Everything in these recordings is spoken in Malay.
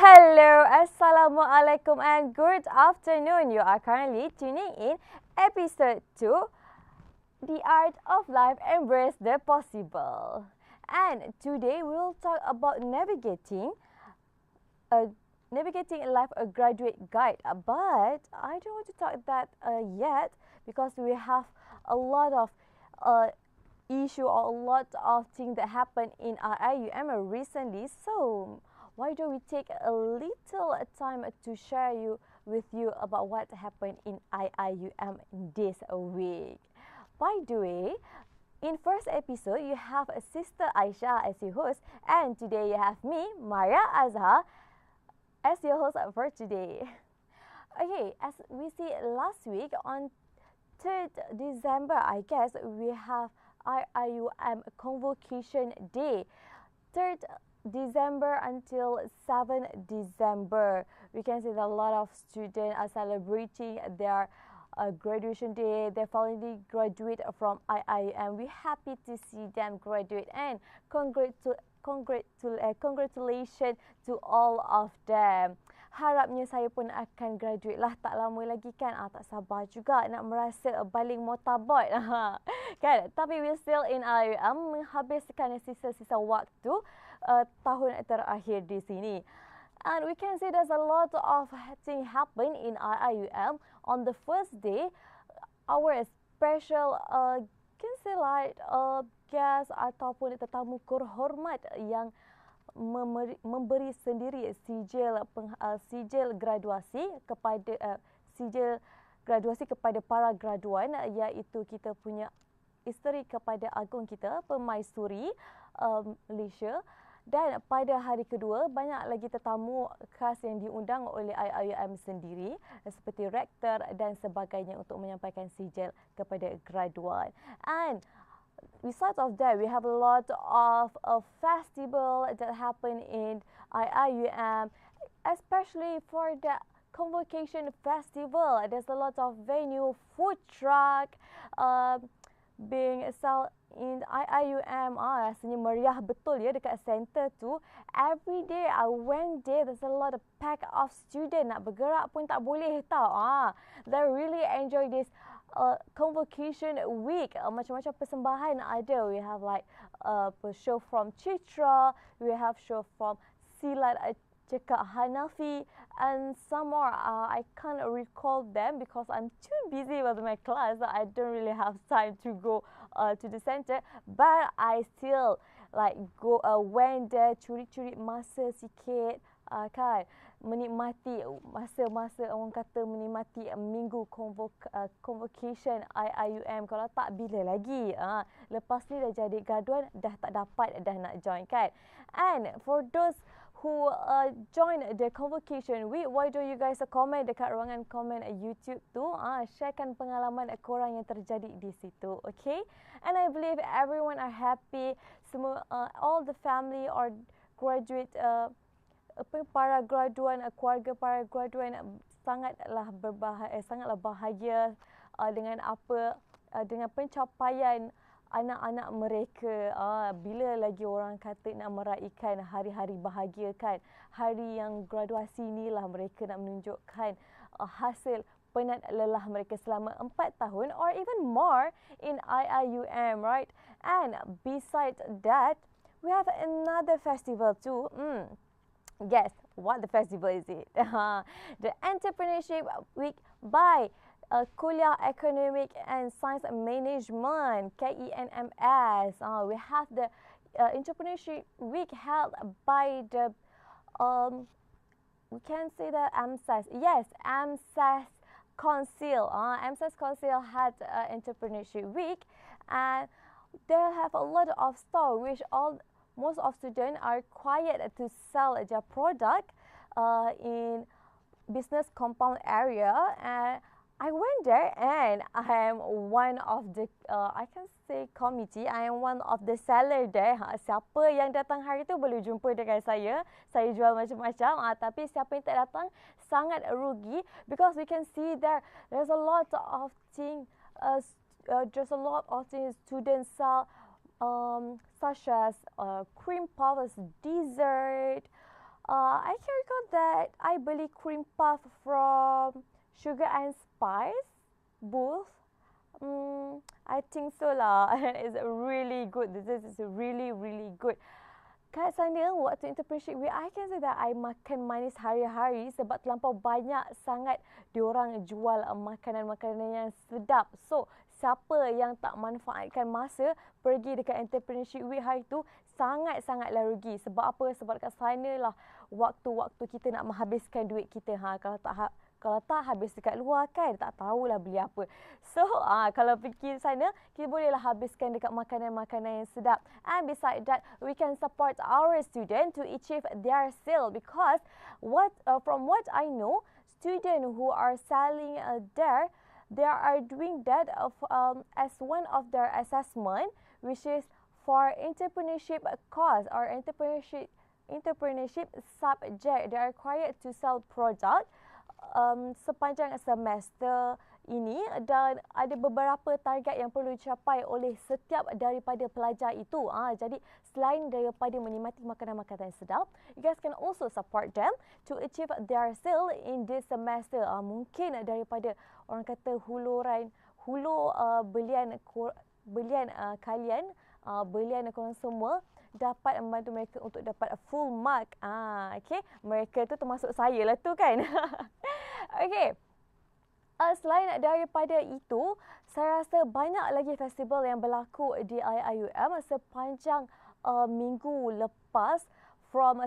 Hello, Assalamualaikum and good afternoon. You are currently tuning in episode 2, The Art of Life Embrace the Possible. And today we will talk about navigating life a graduate guide. But I don't want to talk that yet because we have a lot of issue or a lot of things that happened in IIUM recently. So why don't we take a little time to share with you about what happened in IIUM this week. By the way, in first episode, you have Sister Aisha as your host, and today you have me, Maria Azhar, as your host for today. Okay, as we see last week on 3rd December, I guess, we have IIUM Convocation Day. 3rd December until 7th December. We can see that a lot of students are celebrating their graduation day. They finally graduate from IIUM. We're happy to see them graduate and congratulations to all of them. Harapnya saya pun akan graduate lah tak lama lagi kan. Tak sabar juga nak merasa baling motabot. Kan? Tapi we still in IIUM menghabiskan sisa-sisa waktu tahun terakhir di sini. And we can see there's a lot of things happen in IIUM. On the first day, our special can say like guest ataupun tetamu kehormat yang memberi sendiri sijil graduasi kepada para graduan, iaitu kita punya isteri kepada agung kita, Permaisuri Malaysia. Dan pada hari kedua, banyak lagi tetamu khas yang diundang oleh IIUM sendiri seperti rektor dan sebagainya untuk menyampaikan sijil kepada graduan. And besides of that, we have a lot of festival that happen in IIUM, especially for the Convocation Festival. There's a lot of venue, food truck being sold in IIUM. Rasanya meriah betul ya dekat center tu. Every day I went there, there's a lot of pack of student. Nak bergerak pun tak boleh tau. They really enjoy this convocation week. Macam-macam persembahan ada. We have like show from Citra, we have show from Silat Cekak Hanafi, and some more. I can't recall them because I'm too busy with my class. I don't really have time to go to the center. But I still like went there, curi-curi masa sikit, kan, menikmati masa-masa orang kata menikmati minggu convocation IIUM. Kalau tak, bila lagi? Lepas ni dah jadi graduan, dah tak dapat dah nak join kan. And for those who join the convocation week, why don't you guys comment dekat ruangan komen YouTube tu, sharekan pengalaman korang yang terjadi di situ, okay? And I believe everyone are happy. Semua all the family or graduate para graduan, keluarga para graduan sangatlah bahagia dengan dengan pencapaian anak-anak mereka. Bila lagi orang kata nak meraihkan hari-hari bahagia kan. Hari yang graduasi inilah mereka nak menunjukkan hasil penat lelah mereka selama 4 tahun or even more in IIUM, right? And besides that, we have another festival too. Guess what the festival is it? The Entrepreneurship Week by Kuliah Economic and Science Management, KENMS. We have the Entrepreneurship Week held by the we can say the AMSAS. Yes, AMSAS Council. AMSAS Council had Entrepreneurship Week, and they have a lot of stores which most of students are required to sell their product in business compound area. And I went there and I am one of the, I can say committee, I am one of the seller there. Siapa yang datang hari tu boleh jumpa dengan saya. Saya jual macam-macam. Tapi siapa yang tak datang sangat rugi because we can see there's a lot of things, students sell such as cream puffs, dessert, I can recall that I beli cream puff from Sugar and Spice booth. I think so lah. It's really good. This is really good. Kat sana, waktu internship week, I can say that I makan manis hari-hari sebab terlampau banyak sangat diorang jual makanan-makanan yang sedap. So, siapa yang tak manfaatkan masa pergi dekat entrepreneurship week hari tu, sangat-sangatlah rugi. Sebab apa? Sebab dekat sana lah waktu-waktu kita nak menghabiskan duit kita. Kalau tak habis dekat luar kan, tak tahulah beli apa. So, kalau pergi sana, kita bolehlah habiskan dekat makanan-makanan yang sedap. And besides that, we can support our student to achieve their skill because from what I know, students who are selling there, they are doing that as one of their assessment, which is for entrepreneurship course or entrepreneurship subject. They are required to sell product sepanjang semester ini dan ada beberapa target yang perlu dicapai oleh setiap daripada pelajar itu. Jadi selain daripada menikmati makanan-makanan sedap, you guys can also support them to achieve their skill in this semester. Mungkin daripada orang kata belian korang semua dapat membantu mereka untuk dapat full mark. Okay, mereka tu termasuk saya lah tu kan. Okay. Selain daripada itu, saya rasa banyak lagi festival yang berlaku di IIUM sepanjang minggu lepas.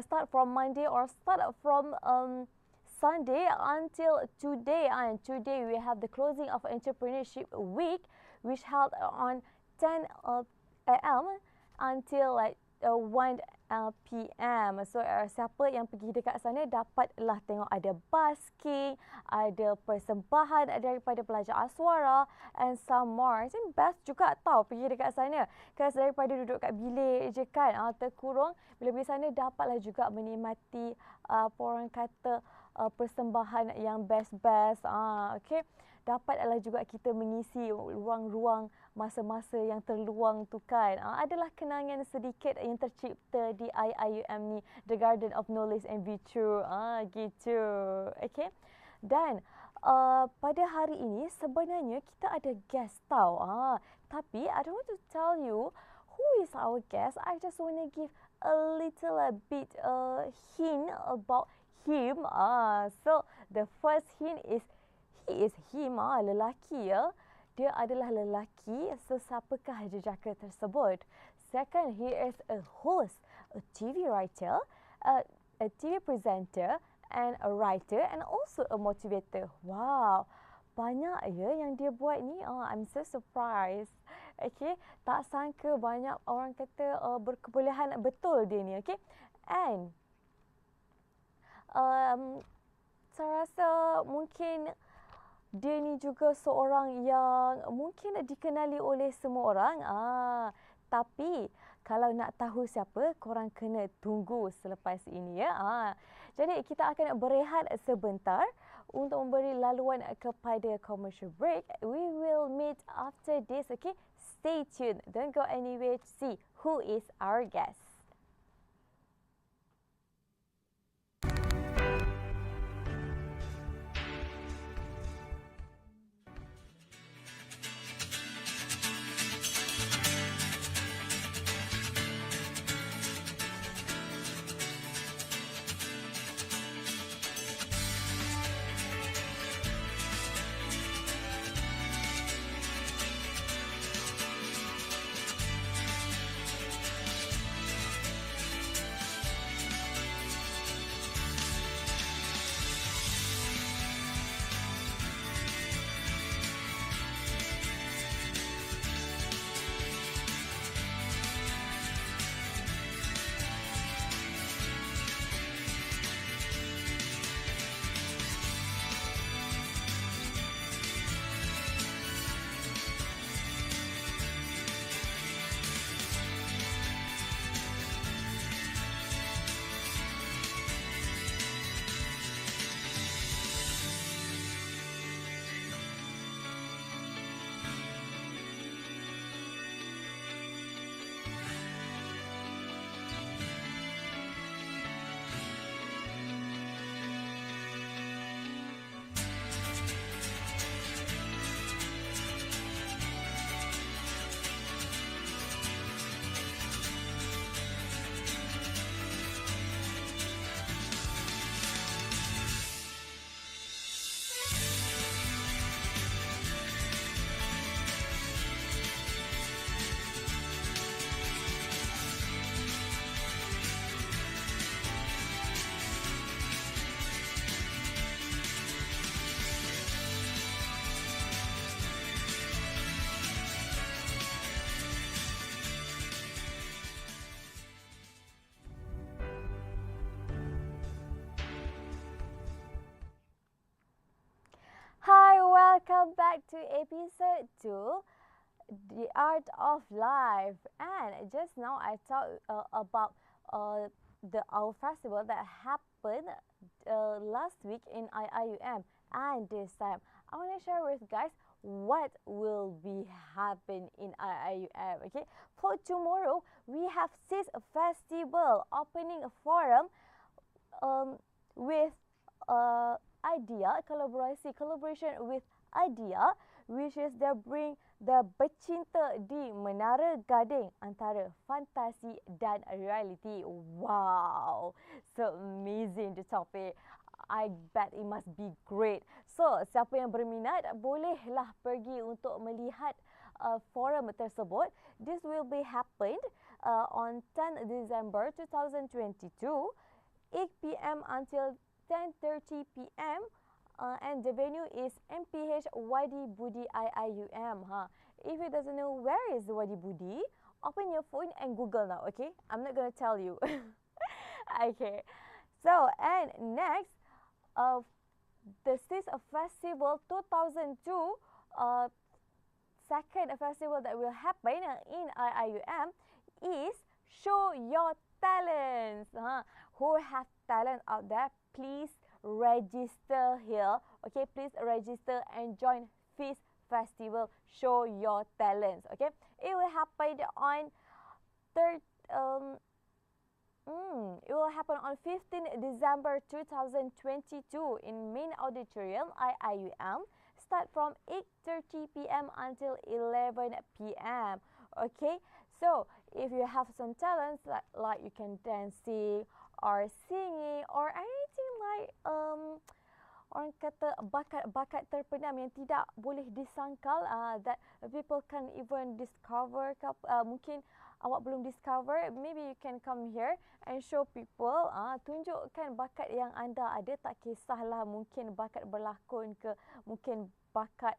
Start from Monday or start from Sunday until today. And today we have the closing of Entrepreneurship Week, which held on 10 a.m. until 1 p.m. So siapa yang pergi dekat sana dapatlah tengok ada busking, ada persembahan daripada pelajar aswara and some more. I think best juga tau pergi dekat sana. Because daripada duduk kat bilik je kan, terkurung, bila pergi sana dapatlah juga menikmati orang kata persembahan yang best-best. Okay. Dapatlah juga kita mengisi ruang-ruang masa-masa yang terluang tu kan. Adalah kenangan sedikit yang tercipta di IIUM ni, The Garden of Knowledge and Virtue. Gitu. Okay. Dan pada hari ini sebenarnya kita ada guest tau. Tapi I don't want to tell you who is our guest. I just want to give a little bit hint about him. So the first hint is he is him, lelaki ya. Dia adalah lelaki, so siapakah jejaka tersebut? Second, he is a host, a TV writer, a TV presenter, and a writer, and also a motivator. Wow, banyak ya yang dia buat ni. I'm so surprised. Okay, tak sangka banyak orang kata berkebolehan betul dia ni. Okay, and saya rasa mungkin dia ni juga seorang yang mungkin dikenali oleh semua orang. Tapi kalau nak tahu siapa, korang kena tunggu selepas ini ya. Jadi kita akan berehat sebentar untuk memberi laluan kepada commercial break. We will meet after this. Okay, stay tuned. Don't go anywhere to see who is our guest. back to episode 2, The Art of Life. And just now I talked about our festival that happened last week in IIUM. And this time, I want to share with guys what will be happen in IIUM. Okay, for tomorrow we have this festival opening forum with idea collaboration with idea, which is they bring the bercinta di Menara Gading antara fantasi dan reality. Wow, so amazing the topic. I bet it must be great. So, siapa yang berminat bolehlah pergi untuk melihat forum tersebut. This will be happened on 10 December 2022, 8 p.m. until 10:30 p.m. And the venue is MPH Wadi Budi IIUM. If you doesn't know where is Wadi Budi, open your phone and Google now. Okay, I'm not gonna tell you. Okay, so and next, the CIS Festival 2002, second festival that will happen in IIUM is Show Your Talents. Who have talent out there, please register here. Okay, please register and join FIS Festival Show Your Talents. Okay, it will happen on it will happen on 15 December 2022 in Main Auditorium IIUM. Start from 8:30 p.m. until 11 p.m. Okay, so if you have some talents like you can dancing or singing or anything like orang kata bakat terpendam yang tidak boleh disangkal, that people can even discover, mungkin awak belum discover, maybe you can come here and show people, tunjukkan bakat yang anda ada. Tak kisahlah mungkin bakat berlakon ke, mungkin bakat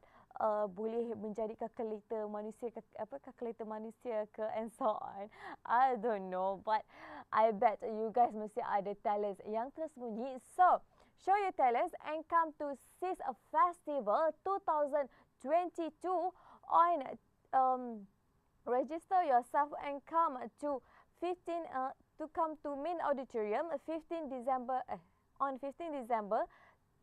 boleh menjadi kalkulator manusia ke, kalkulator manusia ke, and so on. I don't know, but I bet you guys mesti ada talents yang tersembunyi. So, show your talents and come to CIS Festival 2022 on register yourself and come to come to Main Auditorium 15 December on 15 December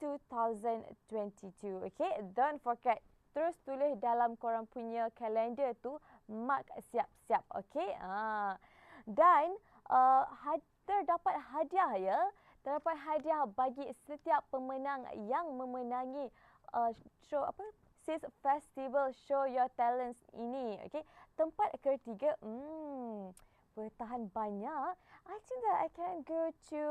2022. Okay, don't forget, terus tulis dalam korang punya kalender tu, mark siap-siap. Okay, dan terdapat hadiah ya. Terdapat hadiah bagi setiap pemenang yang memenangi CIS Festival Show Your Talents ini. Okay, tempat ketiga, bertahan banyak. I think that I can go to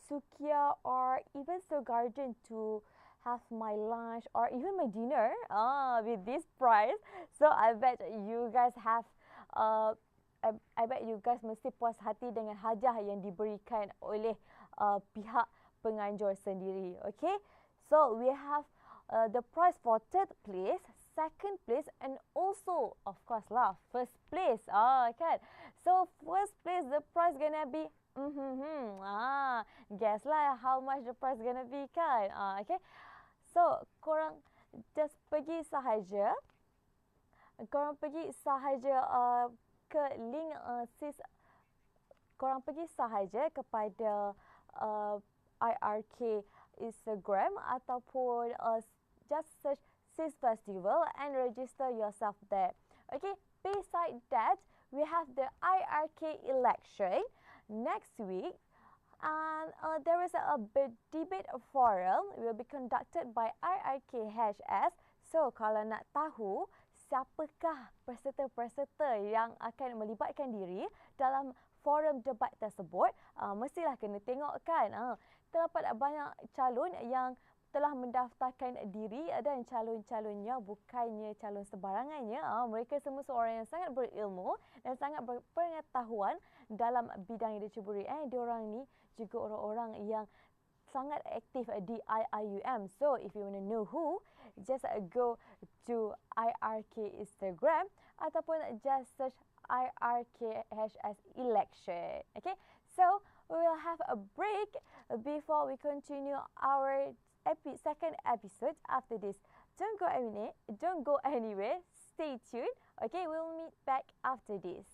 Sukia or even Seoul Garden to have my lunch or even my dinner with this price. So I bet you guys have I bet you guys mesti puas hati dengan hadiah yang diberikan oleh pihak penganjur sendiri. Okay, so we have the prize for third place, second place, and also of course lah first place. Kan? So first place, the prize gonna be guess lah how much the prize gonna be, kan? Okay, so korang just pergi sahaja, ke link CIS, korang pergi sahaja kepada IRK Instagram ataupun just search CIS Festival and register yourself there. Okay, beside that, we have the IRK election next week, and there is a debate forum will be conducted by IIUMTV. So, kalau nak tahu siapakah peserta-peserta yang akan melibatkan diri dalam forum debat tersebut, mestilah kena tengok, kan. Terdapat banyak calon yang telah mendaftarkan diri dan calon-calonnya bukannya calon sebarangannya. Mereka semua seorang yang sangat berilmu dan sangat berpengetahuan dalam bidang yang diceburi. Diorang ni juga orang-orang yang sangat aktif di IIUM. So, if you want to know who, just go to IRK Instagram ataupun just search IRKHS election. Okay, so we will have a break before we continue our second episode after this Don't go anywhere. Stay tuned. Okay, we'll meet back after this.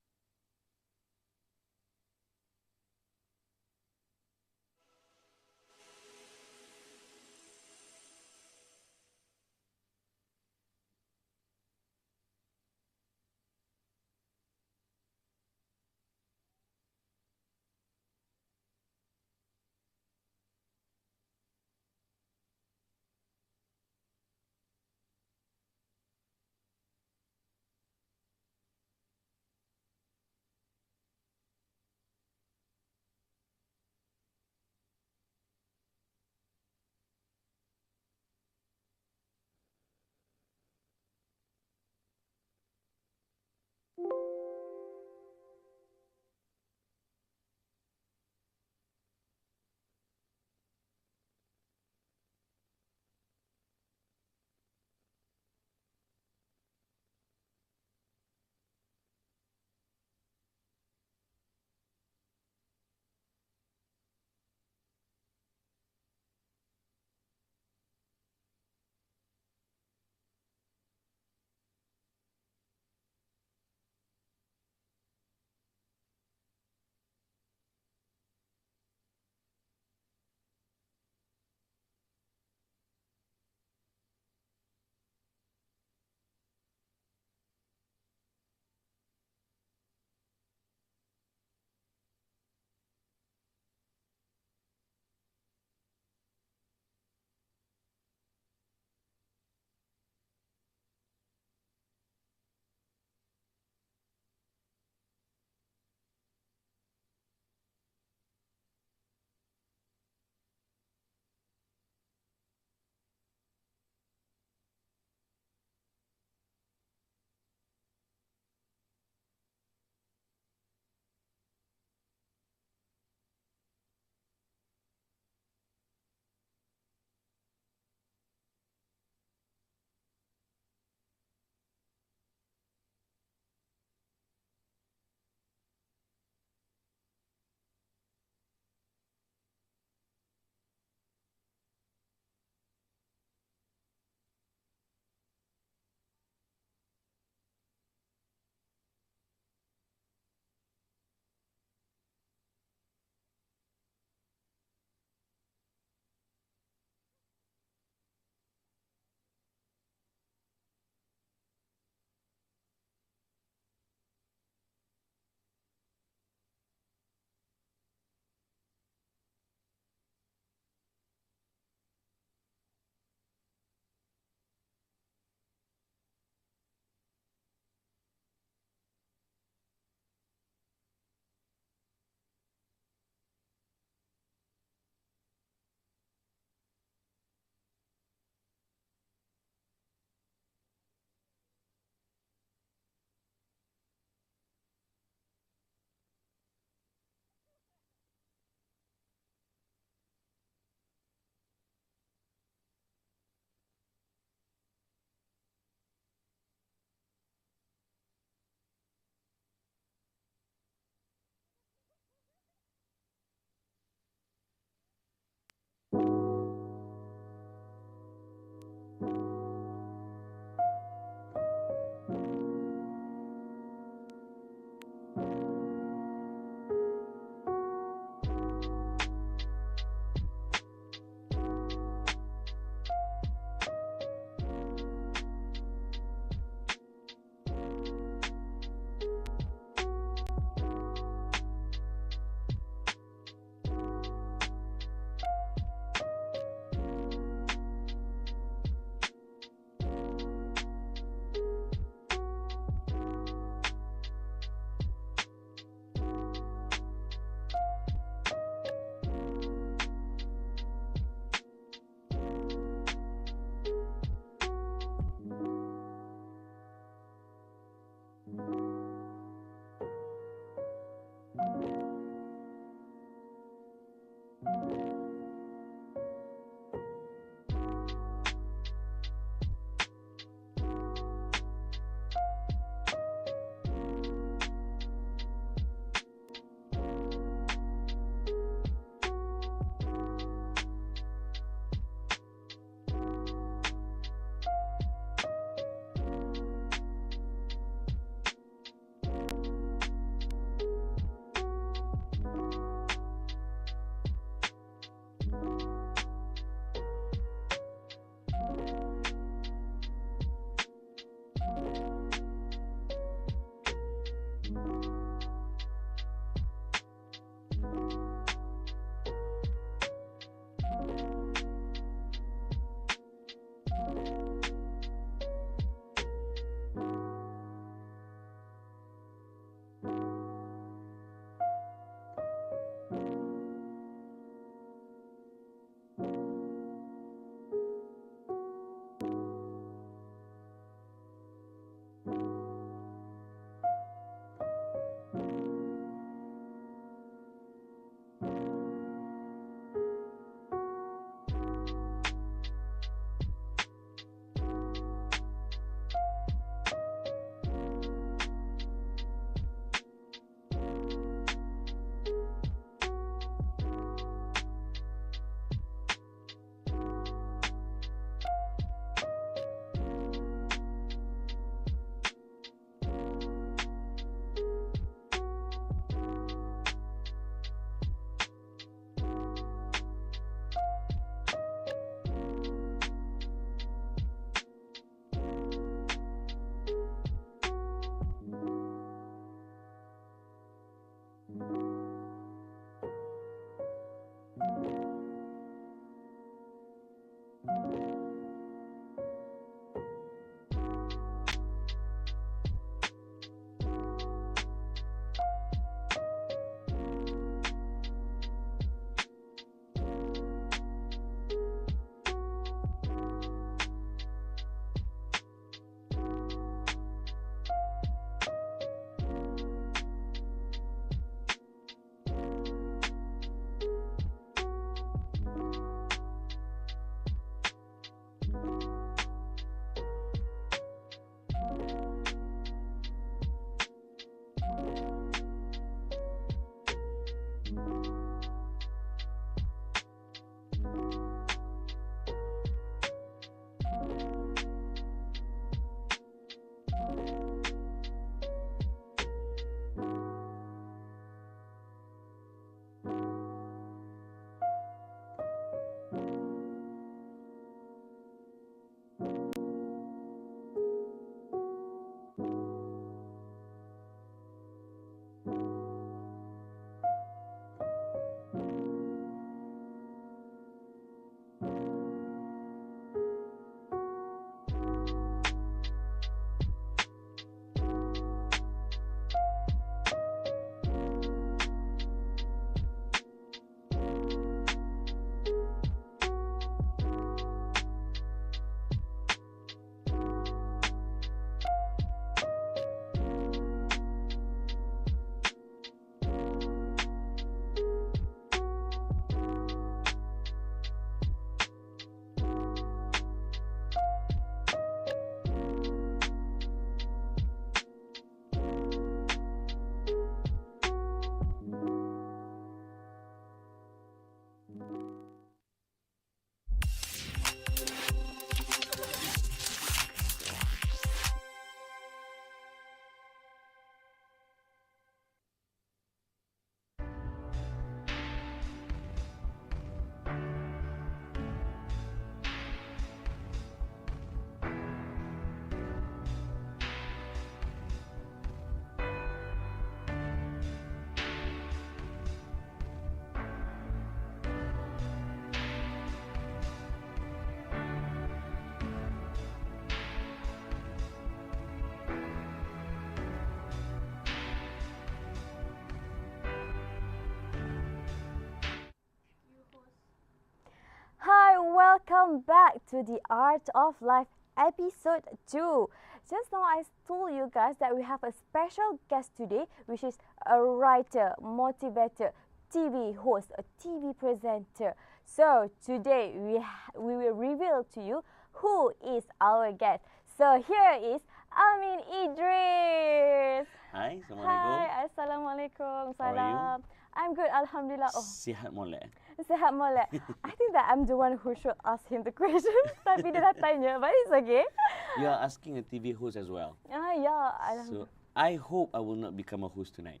Hi, welcome back to the Art of Life episode 2. Just now I told you guys that we have a special guest today, which is a writer, motivator, TV host, a TV presenter. So today we will reveal to you who is our guest. So here is Amin Idris. Hi, Assalamualaikum. Hi, Assalamualaikum. How are Salam. I'm good, Alhamdulillah. Oh, Sihat molek. sihat molek. I think that I'm the one who should ask him the question. Tapi dia dah tanya, but it's okay. You are asking a TV host as well. Ya, So, I hope I will not become a host tonight.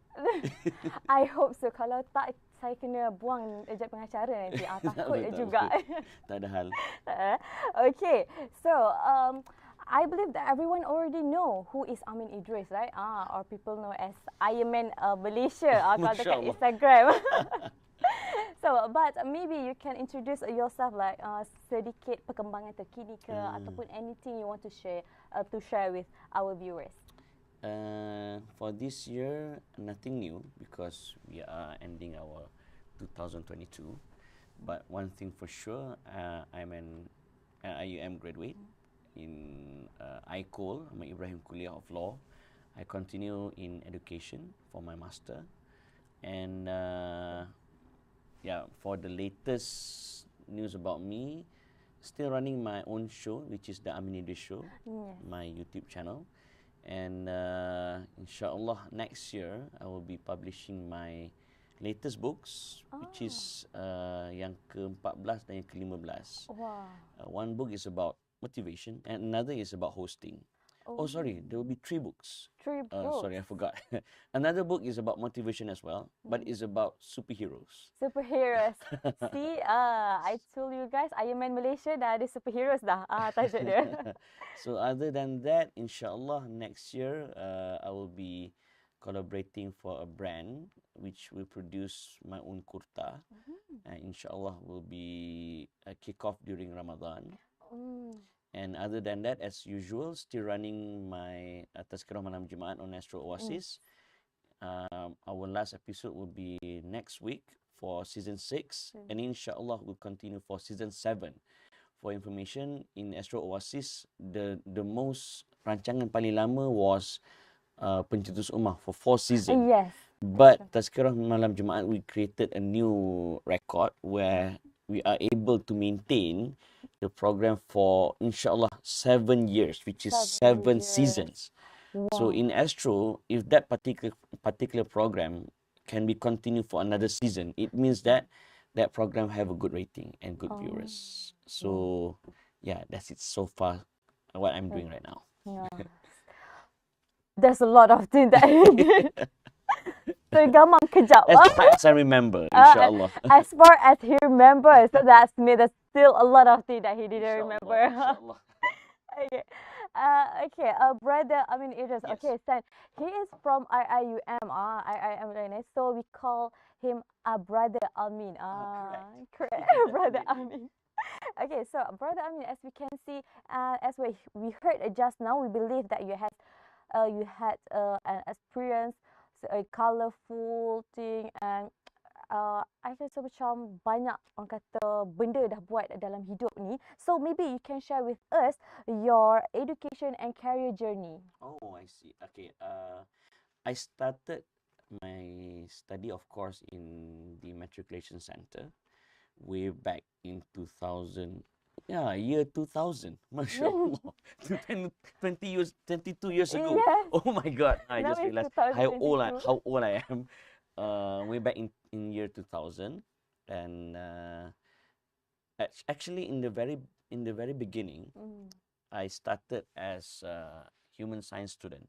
I hope so. Kalau tak, saya kena buang ejak pengacara nanti. Takut juga. Tak ada hal. Okay, so I believe that everyone already know who is Amin Idris, right? Or people know as Iron Man Malaysia. Kalau dekat Instagram. So, but maybe you can introduce yourself like sedikit perkembangan terkini ke ataupun anything you want to share with our viewers. For this year, nothing new because we are ending our 2022. But one thing for sure, I'm an IIUM graduate in ICOL, I'm Ibrahim Kuliah of Law. I continue in education for my master. And for the latest news about me, still running my own show, which is the Amin Idris Show, my YouTube channel. And inshallah next year I will be publishing my latest books, which is yang ke-14 dan yang ke-15. Wow. One book is about motivation and another is about hosting. Oh, sorry, there will be 3 books. 3 books. Sorry, I forgot. Another book is about motivation as well, but it's about superheroes. Superheroes. See, I told you guys, Iron Man Malaysia dah ada superheroes dah. Tajuk dia. So other than that, inshallah next year I will be collaborating for a brand which will produce my own kurta. And inshallah will be kick off during Ramadan. Mm. And other than that, as usual, still running my Tazkirah Malam Jumaat on Astro Oasis. Our last episode will be next week for season 6, and inshallah we'll continue for season 7. For information, in Astro Oasis, the most rancangan paling lama was Pencetus Ummah for 4 seasons. Yes. But Tazkirah Malam Jumaat, we created a new record where we are able to maintain the program for inshallah 7 years, which is 7 seasons. Wow. So in Astro, if that particular program can be continued for another season, it means that that program have a good rating and good viewers. So yeah, that's it so far what I'm doing right now. Yeah. There's a lot of things that he did. Gamam kejap. As far as I remember, inshallah. As far as he remembers, so that's me. There's still a lot of things that he didn't remember. Inshallah. Okay. Brother, I mean, Idris. Yes. Okay, Stan. He is from IIUM. IIUM. So we call him Brother Amin. Correct. Brother Amin. Okay, so Brother Amin, as we can see, as we heard just now, we believe that you had an experience, a colourful thing, and I rasa macam banyak orang kata benda dah buat dalam hidup ni. So maybe you can share with us your education and career journey. Oh, I see. Okay. I started my study, of course, in the matriculation center way back in 2000. Yeah, year 2000. MashaAllah. 22 years ago. Yes. Oh my God. I Now just it's realized 2022. how old I am. Way back in year 2000. And actually in the very beginning, I started as a human science student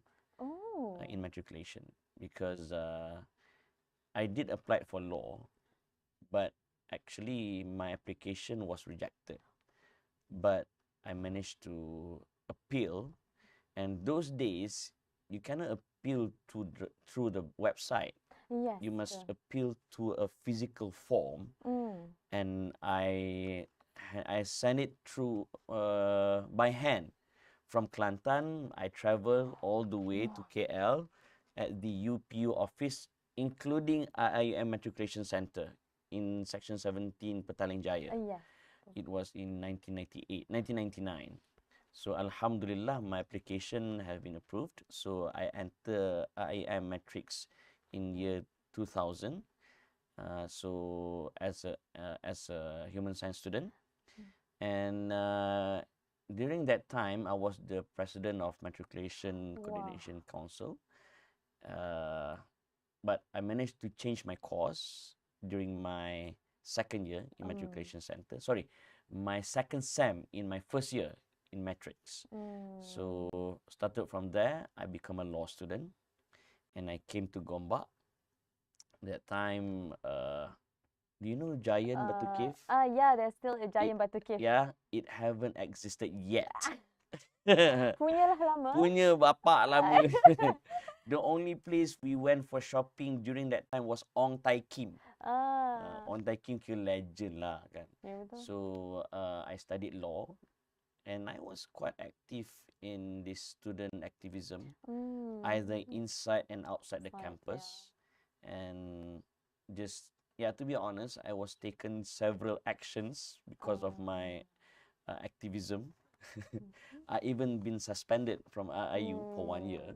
in matriculation, because I did apply for law, but actually my application was rejected. But I managed to appeal, and those days you cannot appeal through the website. Yes. You must appeal to a physical form, and I sent it through by hand from Kelantan. I traveled all the way to KL at the UPU office, including IIUM Matriculation Center in Section 17, Petaling Jaya. Yes. It was in 1999. So Alhamdulillah, my application has been approved. So I entered IIM Matrix in year 2000. So as a human science student, and during that time I was the president of Matriculation Coordination Council. But I managed to change my course during my second year in Matriculation Center. Sorry, my second SEM in my first year in Matrix. So started from there, I become a law student, and I came to Gombak. That time, do you know Giant Batu Cave? Yeah, there's still a Giant Batu Cave. Yeah, it haven't existed yet. Punya lah lama. Punya bapak lama. The only place we went for shopping during that time was Ong Tai Kim. Ong Tai Kim legend lah kan. Yeah, betul. So I studied law, and I was quite active in this student activism, either inside and outside the campus. And just, to be honest, I was taken several actions because of my activism. I even been suspended from IIU for 1 year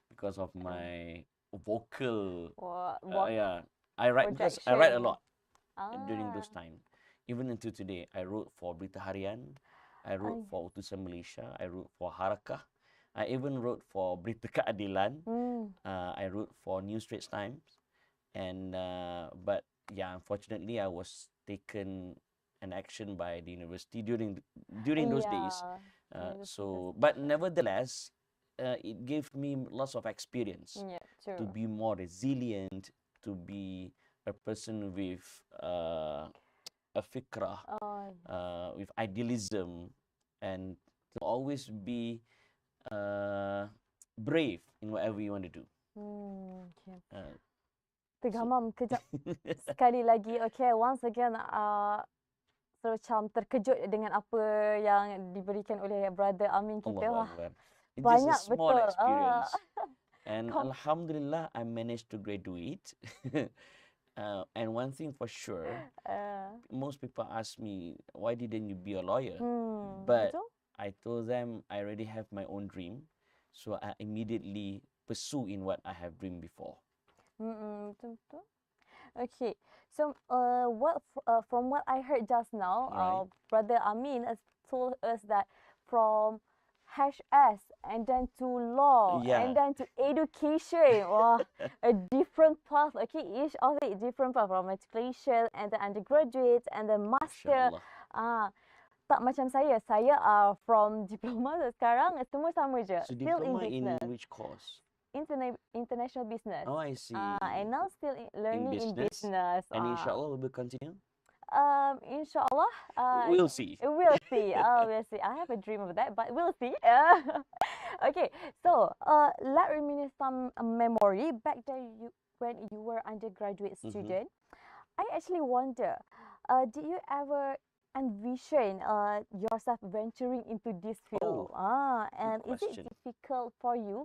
because of my vocal. I write because I write a lot during those time. Even until today, I wrote for Berita Harian, I wrote for Utusan Malaysia, I wrote for Harakah, I even wrote for Berita Keadilan, I wrote for New Straits Times, and but unfortunately, I was taken an action by the university during those days. But nevertheless, it gave me lots of experience to be more resilient, to be a person with a fikrah, with idealism, and to always be brave in whatever you want to do. Tergamam kejap. Sekali lagi, okay, once again, macam terkejut dengan apa yang diberikan oleh brother Amin kita. Allahu Wah, Akbar. It's just a banyak small betul. experience. And Kom- Alhamdulillah, I managed to graduate. And one thing for sure, most people ask me, why didn't you be a lawyer? But betul? I told them I already have my own dream. So I immediately pursue in what I have dreamed before. Betul betul. Okay, so from what I heard just now, Right. brother Amin has told us that from HS and then to law and Yeah. then to education. Wah, a different path. Okay, each of it different path from matriculation and then undergraduate and then master. MashaAllah. Tak macam saya. Saya from diploma sekarang semua sama je. So Still in diploma in business. which course? International business. Oh, I see. And now still learning in business. And inshallah we will continue. Inshallah. We'll see. We'll see. We'll see. I have a dream of that, but we'll see. Okay. So, let reminisce some memory back then. When you were undergraduate student, I actually wonder, did you ever envision yourself venturing into this field? And is it difficult for you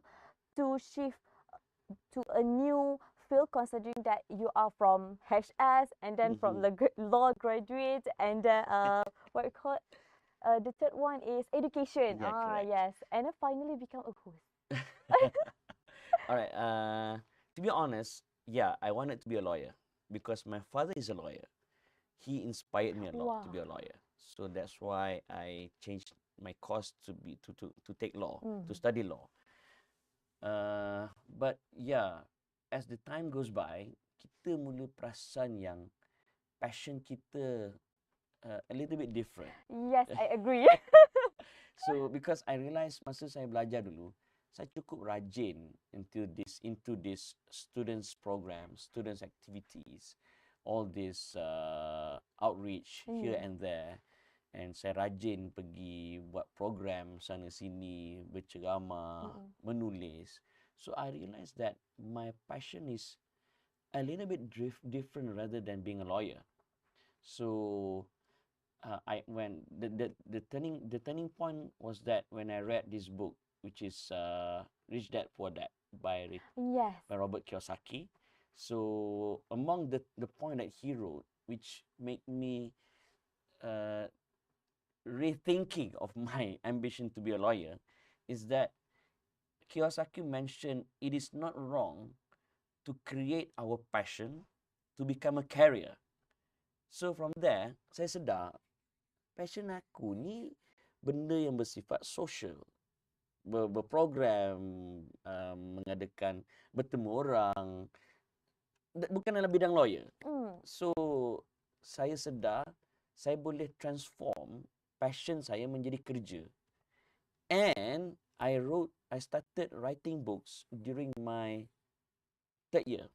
to shift to a new field, considering that you are from HS and then from the law graduate and then what you call it? The third one is education. Yeah, Yes, and then finally become a host. All right. To be honest, yeah, I wanted to be a lawyer because my father is a lawyer. He inspired me a lot to be a lawyer. So that's why I changed my course to take law, to study law. But yeah, as the time goes by, kita mula perasan yang passion kita a little bit different. Yes, I agree. So because I realized masa saya belajar dulu, saya cukup rajin into this students program, students activities, all this outreach here and there. And saya rajin pergi buat program sana sini, berceramah, menulis. So I realized that my passion is a little bit different rather than being a lawyer. So when the turning point was that when I read this book, which is Rich Dad Poor Dad by Robert Kiyosaki. So among the point that he wrote, which made me rethinking of my ambition to be a lawyer, is that Kiyosaki mentioned it is not wrong to create our passion to become a career. So from there, saya sedar passion aku ni benda yang bersifat social, berprogram, mengadakan, bertemu orang, bukan dalam bidang lawyer. So saya sedar saya boleh transform passion saya menjadi kerja. And I started writing books during my third year.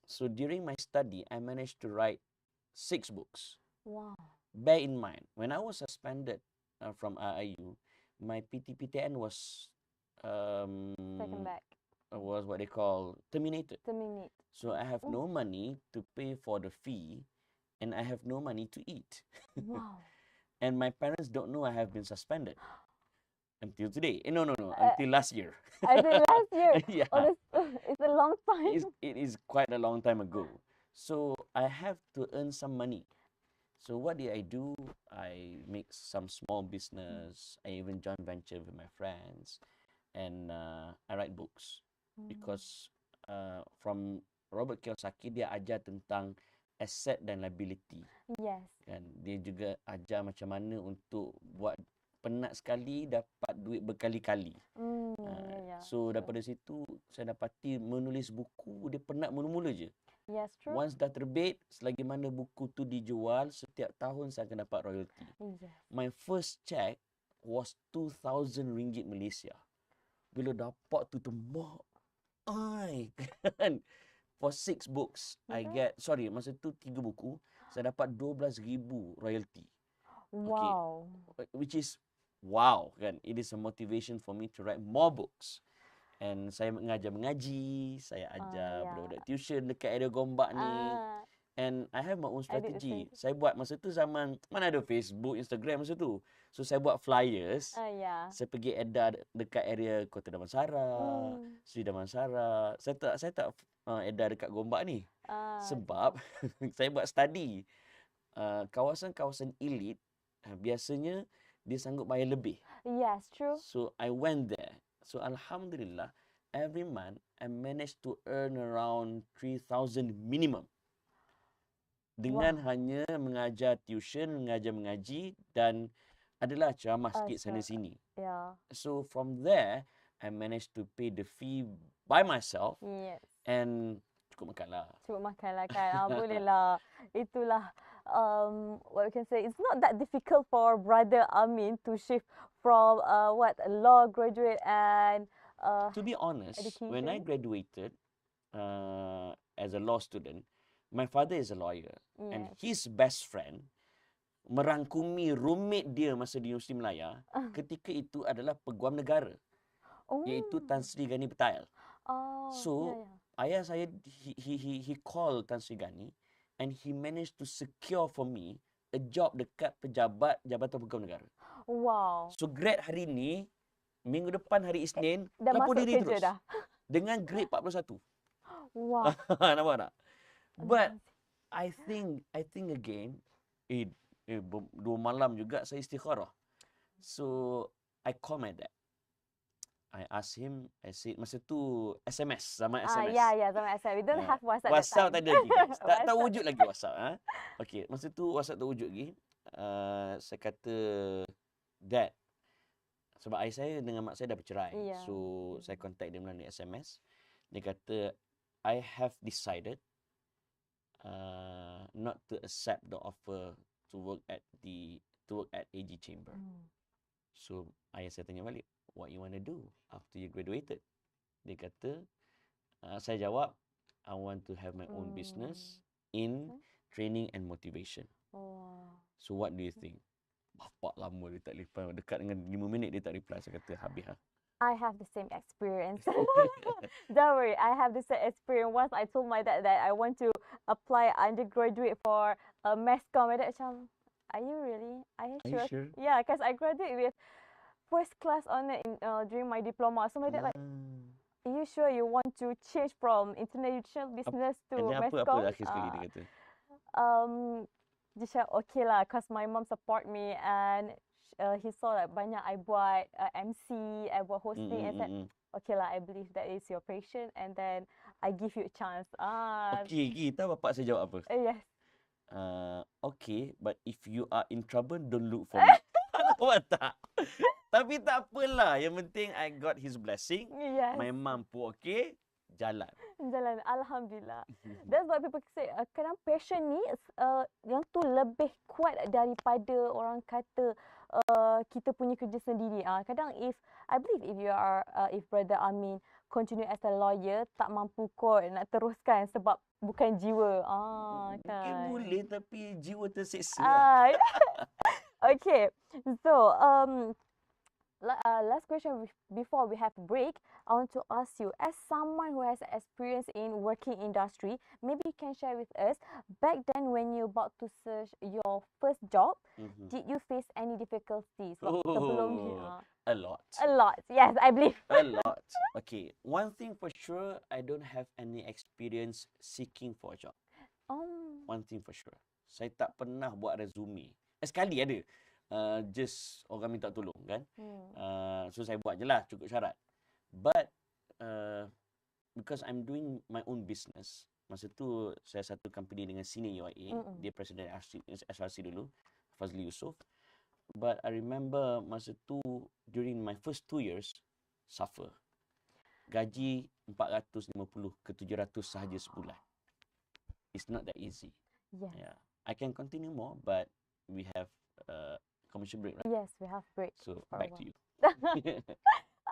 So during my study, I managed to write 6 books. Wow. Bear in mind, when I was suspended from IIU, my PTPTN was taken back. Was what they call terminated. So I have no Oh. money to pay for the fee, and I have no money to eat. Wow. And my parents don't know I have been suspended until today. No, until last year. Until last year? Yeah. Oh, it's a long time. It is quite a long time ago. So I have to earn some money. So what did I do? I make some small business. I even joint venture with my friends. And I write books. Because from Robert Kiyosaki, dia ajar tentang asset dan liability. Yes. Kan? Dia juga ajar macam mana untuk buat penat sekali dapat duit berkali-kali. So daripada situ saya dapati menulis buku dia penat mula-mula je. Yes, true. Once dah terbit, selagi mana buku tu dijual, setiap tahun saya akan dapat royalty. Yes. My first check was 2,000 ringgit Malaysia. Bila dapat tu termak, kan? For 6 books, I get, masa tu 3 buku, saya dapat 12,000 royalty. Wow. Okay. Which is, wow, kan? It is a motivation for me to write more books. And saya mengaji, saya ajar budak-budak tuition dekat area Gombak ni. And I have my own I did the strategy. same. Saya buat masa tu zaman, mana ada Facebook, Instagram masa tu. So, saya buat flyers. Ya. Saya pergi edar dekat area Kota Damansara, Sri Damansara. Saya tak edar dekat Gombak ni. Sebab saya buat study. Kawasan-kawasan elit biasanya dia sanggup bayar lebih. Yes, true. So I went there. So alhamdulillah, every month I managed to earn around 3,000 minimum. Dengan hanya mengajar tuition, mengajar mengaji dan adalah ceramah sikit sana sini. Yeah. So from there, I managed to pay the fee by myself. Yes. And cukup makanlah. Cukup makanlah kan. Bolehlah. Itulah what we can say. It's not that difficult for brother Amin to shift from law graduate and to be honest, education. When I graduated as a law student, my father is a lawyer. Yes. And his best friend merangkumi roommate dia masa di Universiti Melaya ketika itu adalah peguam negara. Iaitu Tan Sri Gani Petain. Ayah saya, he called Tan Sri Gani and he managed to secure for me a job dekat Jabatan Peguam Negara. Wow. So grad hari ni, minggu depan hari Isnin, dah lapor masuk diri terus. Dah. Dengan grade 41. Wow. Nampak tak? But I think again, 2 malam juga saya istikharah. So I call my dad. I asked him, I said, masa tu SMS, zaman SMS. Ya, zaman SMS. We don't have WhatsApp WhatsApp that time. tak ada lagi, guys. tak wujud lagi WhatsApp. Okay, masa tu WhatsApp tak wujud lagi. Saya kata, Dad, sebab ayah saya dengan mak saya dah bercerai. Yeah. So, saya contact dia melalui SMS. Dia kata, I have decided not to accept the offer to work at AG Chamber. So, ayah saya tanya balik, what you want to do after you graduated? Dia kata, saya jawab, I want to have my own business in training and motivation. So what do you think? Bapak lama dia tak reply. Dekat dengan 5 minit dia tak reply. Saya kata, habis lah. I have the same experience. Don't worry, I have the same experience. Once I told my dad that I want to apply undergraduate for mass comm, my dad macam, are you really? Are you sure? Yeah, because I graduated with first class honor during my diploma. So my dad like, are you sure you want to change from international business to mass comm? Apa akhir sekali dia kata? Dia cakap, okay lah, because my mom support me and he saw like banyak I buat MC, I buat hosting and said, okay lah, I believe that is your passion and then I give you a chance. Okay, kita bapak saya jawab apa? Yes. Okay, but if you are in trouble, don't look for me. Nampak tak? Tapi tak apalah. Yang penting I got his blessing. Yes. My mom pun okay. Jalan. Alhamdulillah. That's what people say. Kadang passion ni yang tu lebih kuat daripada orang kata kita punya kerja sendiri. Kadang I believe if brother Amin continue as a lawyer, tak mampu kot nak teruskan sebab bukan jiwa. Mungkin boleh tapi jiwa tersiksa. Okay. So last question before we have break, I want to ask you, as someone who has experience in working industry, maybe you can share with us, back then when you about to search your first job, did you face any difficulties? A lot. A lot, yes, I believe. A lot. Okay, one thing for sure, I don't have any experience seeking for a job. One thing for sure, saya tak pernah buat resume. Sekali ada. Just orang minta tolong kan. So saya buat je lah, cukup syarat. But because I'm doing my own business, masa tu saya satu company dengan senior UIA, dia presiden SRC dulu, Fazli Yusof. But I remember masa tu during my first 2 years suffer. Gaji 450 ke 700 sahaja sebulan. It's not that easy. Yeah. I can continue more, but we have commercial break, right? Yes, we have break. So back to you.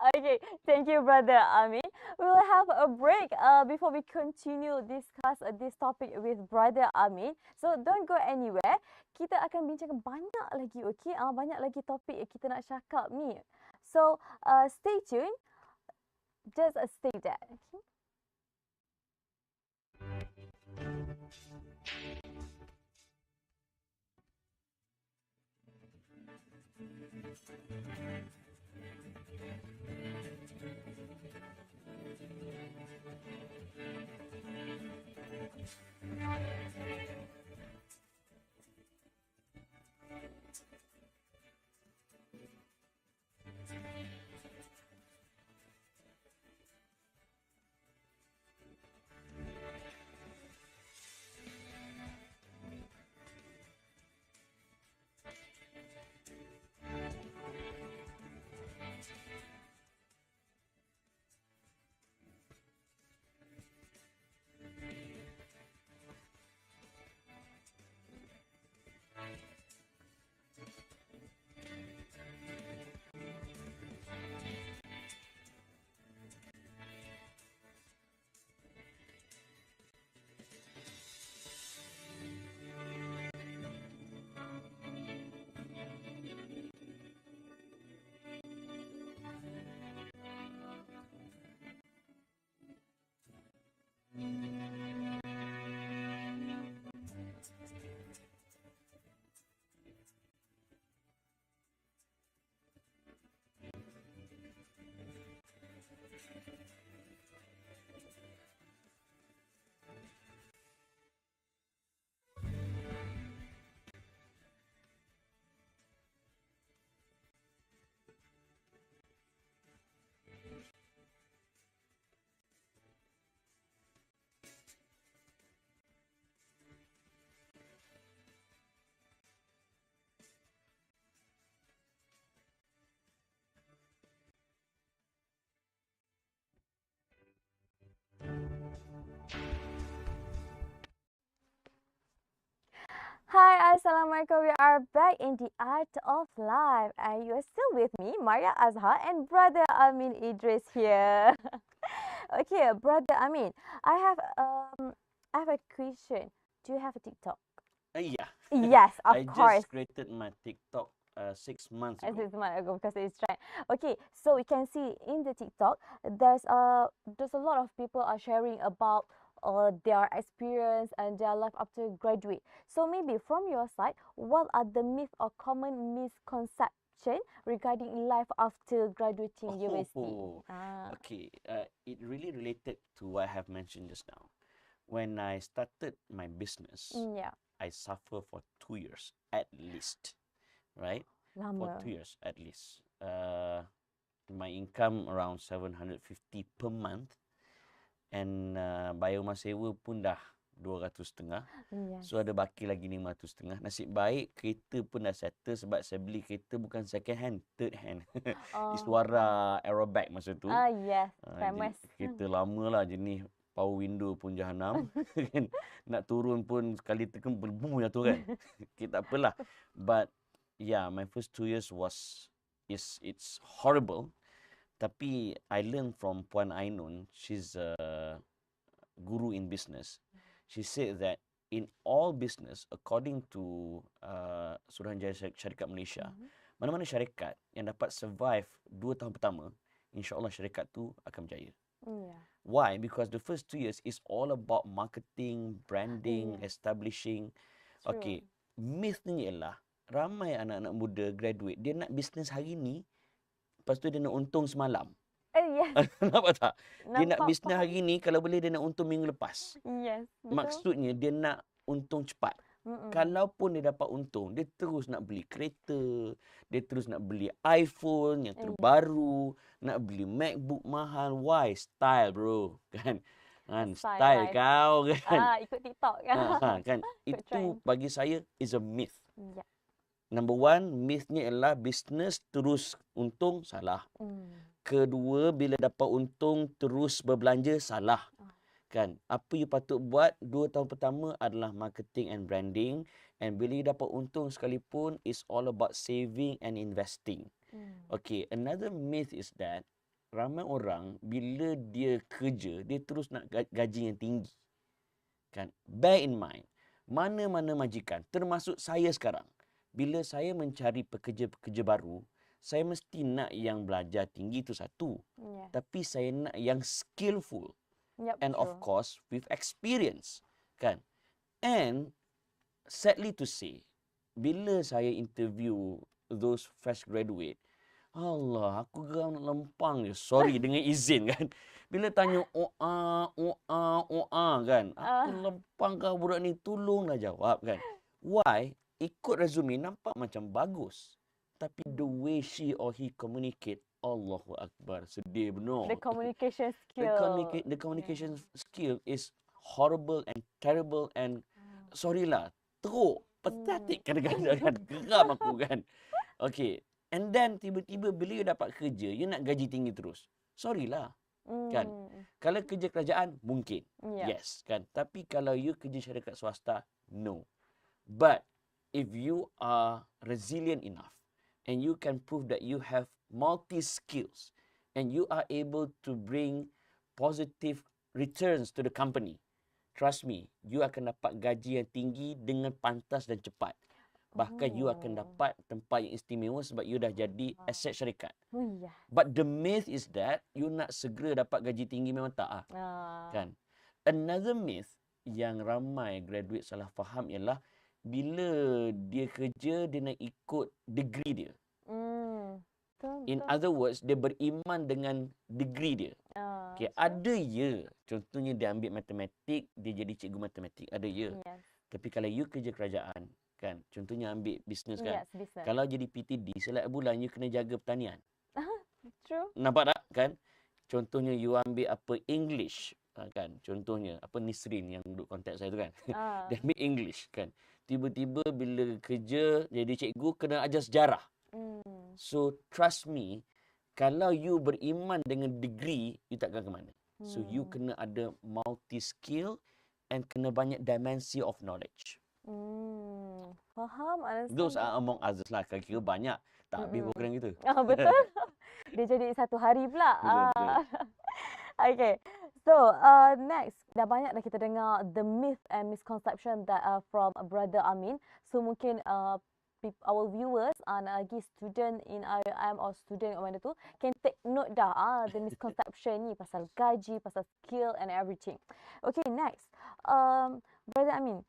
Okay, thank you, brother Amin. We will have a break before we continue discuss this topic with brother Amin. So don't go anywhere. Kita akan bincang banyak lagi, okay? Banyak lagi topik kita nak cakap ni. So stay tuned. Just stay there. Okay? Hi, Assalamualaikum. We are back in the art of life, and you are still with me, Maria Azhar, and brother Amin Idris here. Okay, brother Amin, I have a question. Do you have a TikTok? Yeah. Yes, of I course. just created my TikTok 6 months As ago. 6 months ago because it's trend. Okay, so we can see in the TikTok there's a lot of people are sharing about their experience and their life after graduate. So maybe from your side, what are the myth or common misconception regarding life after graduating university? Oh, okay. It really related to what I have mentioned just now. When I started my business, Yeah, I suffer for 2 years at least, right? For lama. 2 years at least. My income around 750 per month, and bayar rumah sewa pun dah 200.5. Yes. So ada baki lagi 500.5. Nasib baik kereta pun dah settle sebab saya beli kereta bukan second hand, third hand. Iswara Aerobag masa tu. Yes, famous. Kereta lama lah, jenis power window pun jahanam. Kan? Nak turun pun sekali tekan berbu jatuh kan. Okay, tak apalah. But yeah, my first 2 years it's horrible. Tapi I learned from Puan Ainun. She's a guru in business. She said that in all business, according to Suruhanjaya Syarikat Malaysia, mana-mana syarikat yang dapat survive 2 tahun pertama, insya-Allah syarikat tu akan berjaya. Yeah. Why? Because the first 2 years is all about marketing, branding, establishing. True. Okay, myth ni ialah ramai anak-anak muda graduate, dia nak bisnes hari ni, lepas tu dia nak untung semalam. Yes. Nampak tak? Dia nak Nampak, bisnes hari ni, kalau boleh dia nak untung minggu lepas. Yes, betul. Maksudnya dia nak untung cepat. Kalaupun dia dapat untung, dia terus nak beli kereta, dia terus nak beli iPhone yang terbaru, nak beli MacBook mahal. Why? Style, bro. Kan? Style life. kau kan. Ikut TikTok kan. Kan. Ikut Itu trend. bagi saya is a myth. Yeah. Number one, mythnya ialah bisnes terus untung, salah. Kedua, bila dapat untung terus berbelanja, salah. Kan? Apa you patut buat 2 tahun pertama adalah marketing and branding. And bila you dapat untung sekalipun, it's all about saving and investing. Okay, another myth is that ramai orang bila dia kerja, dia terus nak gaji yang tinggi. Kan? Bear in mind, mana-mana majikan, termasuk saya sekarang, bila saya mencari pekerja-pekerja baru, saya mesti nak yang belajar tinggi itu satu. Tapi saya nak yang skillful. Yep, And true. of course, with experience. kan? And sadly to say, bila saya interview those fresh graduate, Allah, aku geram nak lempang je. Sorry, dengan izin kan. Bila tanya kan. Aku lempang kau budak ni, tolonglah jawab kan. Why? Ikut resume nampak macam bagus. Tapi the way she or he communicate, Allahu Akbar, sedih benar. The communication skill. The communication skill is horrible and terrible and sorry lah, teruk, pathetic kadang-kadang kan. Geram aku kan. Okay. And then tiba-tiba bila you dapat kerja, you nak gaji tinggi terus. Sorry lah. Kan? Kalau kerja kerajaan, mungkin. Yes. Kan? Tapi kalau you kerja syarikat swasta, no. But if you are resilient enough and you can prove that you have multi-skills and you are able to bring positive returns to the company, trust me, you akan dapat gaji yang tinggi dengan pantas dan cepat. Bahkan you akan dapat tempat yang istimewa sebab you dah jadi aset syarikat. But the myth is that you nak segera dapat gaji tinggi memang tak. Kan? Another myth yang ramai graduate salah faham ialah bila dia kerja, dia nak ikut degree dia. In other words, dia beriman dengan degree dia. Okay, ada ya. Contohnya dia ambil matematik, dia jadi cikgu matematik. Ada ya. Tapi kalau you kerja kerajaan, kan, contohnya ambil bisnes kan. Business. Kalau jadi PTD, setiap bulan you kena jaga pertanian. True. Nampak tak? Kan? Contohnya you ambil apa English, kan. Contohnya apa Nisrin yang duduk kontak saya tu kan. Dia ambil English kan. Tiba-tiba bila kerja jadi cikgu kena ajar sejarah. So trust me, kalau you beriman dengan degree, you takkan ke mana. So you kena ada multi skill and kena banyak dimensi of knowledge. Faham, understand. Those are among others lah. Kira banyak. Tak habis program kita. Betul. Dia jadi satu hari pula. Betul. Okay. So, next. Dah banyak dah kita dengar the myth and misconception that are from Brother Amin. So, mungkin our viewers and lagi student in IIM or student mana tu can take note dah the misconception ni pasal gaji, pasal skill and everything. Okay, next. Brother Amin,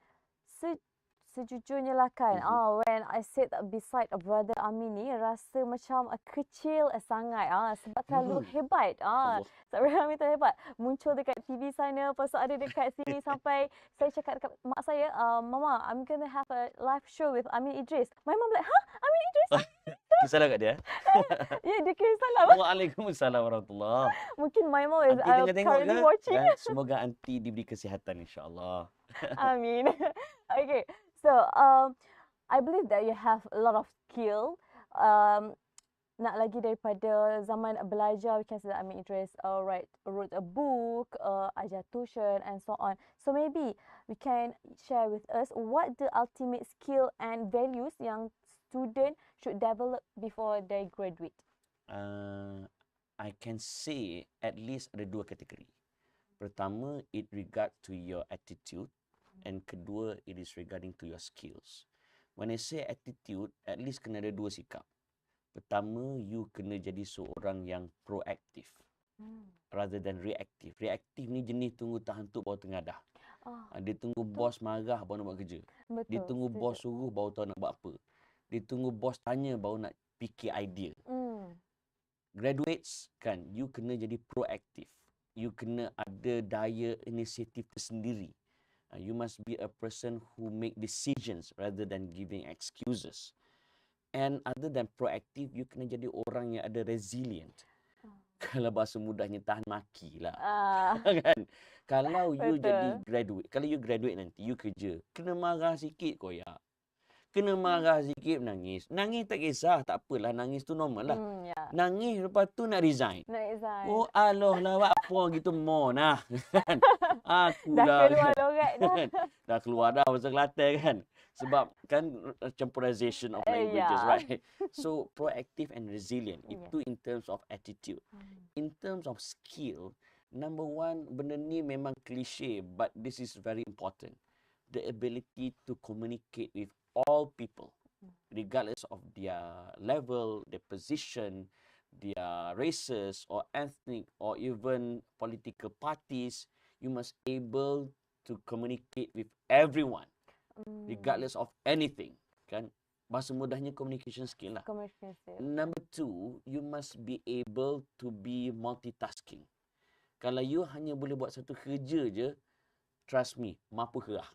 sejujurnya lah kan, when I sit beside Brother Amin ni, rasa macam kecil sangat sebab terlalu hebat. Sebab Brother Amin tu hebat. Muncul dekat TV sana, lepas tu ada dekat sini sampai saya cakap dekat mak saya, Mama, I'm gonna have a live show with Amin Idris. My mom like, huh? Amin Idris? Salah kat dia? Ya, dia kira salah. Waalaikumsalam warahmatullahi. Mungkin my mom is currently watching. Semoga aunty diberi kesihatan insyaAllah. Amin. Okay. So, I believe that you have a lot of skill. Nak lagi daripada zaman belajar, we can say that Amin Idris wrote a book, ajar tuition and so on. So maybe we can share with us what the ultimate skill and values yang student should develop before they graduate. I can say at least ada dua kategori. Pertama, it regard to your attitude. And kedua, it is regarding to your skills. When I say attitude, at least kena ada dua sikap. Pertama, you kena jadi seorang yang proaktif rather than reaktif. Reaktif ni jenis tunggu terhantuk baru tengadah. Dia tunggu bos marah baru nak buat kerja. Betul, dia tunggu bos suruh baru tahu nak buat apa. Dia tunggu bos tanya baru nak fikir idea. Graduates kan, you kena jadi proaktif. You kena ada daya inisiatif tersendiri. You must be a person who make decisions rather than giving excuses. And other than proactive, you kena jadi orang yang ada resilient. Kalau bahasa mudahnya, tahan maki lah. Kan? Kalau you jadi graduate, kalau you graduate nanti, you kerja, kena marah sikit koyak. Kena marah sikit, nangis. Nangis tak kisah, tak apalah, nangis tu normal lah. Nangis, lepas tu nak resign. Oh Allah lah, apa gitu mau nah. Aku dah keluar lorat dah. Dah keluar dah bahasa Kelantan kan. Sebab kan temporization of languages, right? So proactive and resilient. Itu in terms of attitude. In terms of skill, number one, benda ni memang cliche, but this is very important. The ability to communicate with all people, regardless of their level, their position, their races or ethnic or even political parties. You must able to communicate with everyone, regardless of anything. Kan? Bahasa mudahnya communication skill lah. Communication skill. Number two, you must be able to be multitasking. Kalau you hanya boleh buat satu kerja je, trust me, mampu kerah.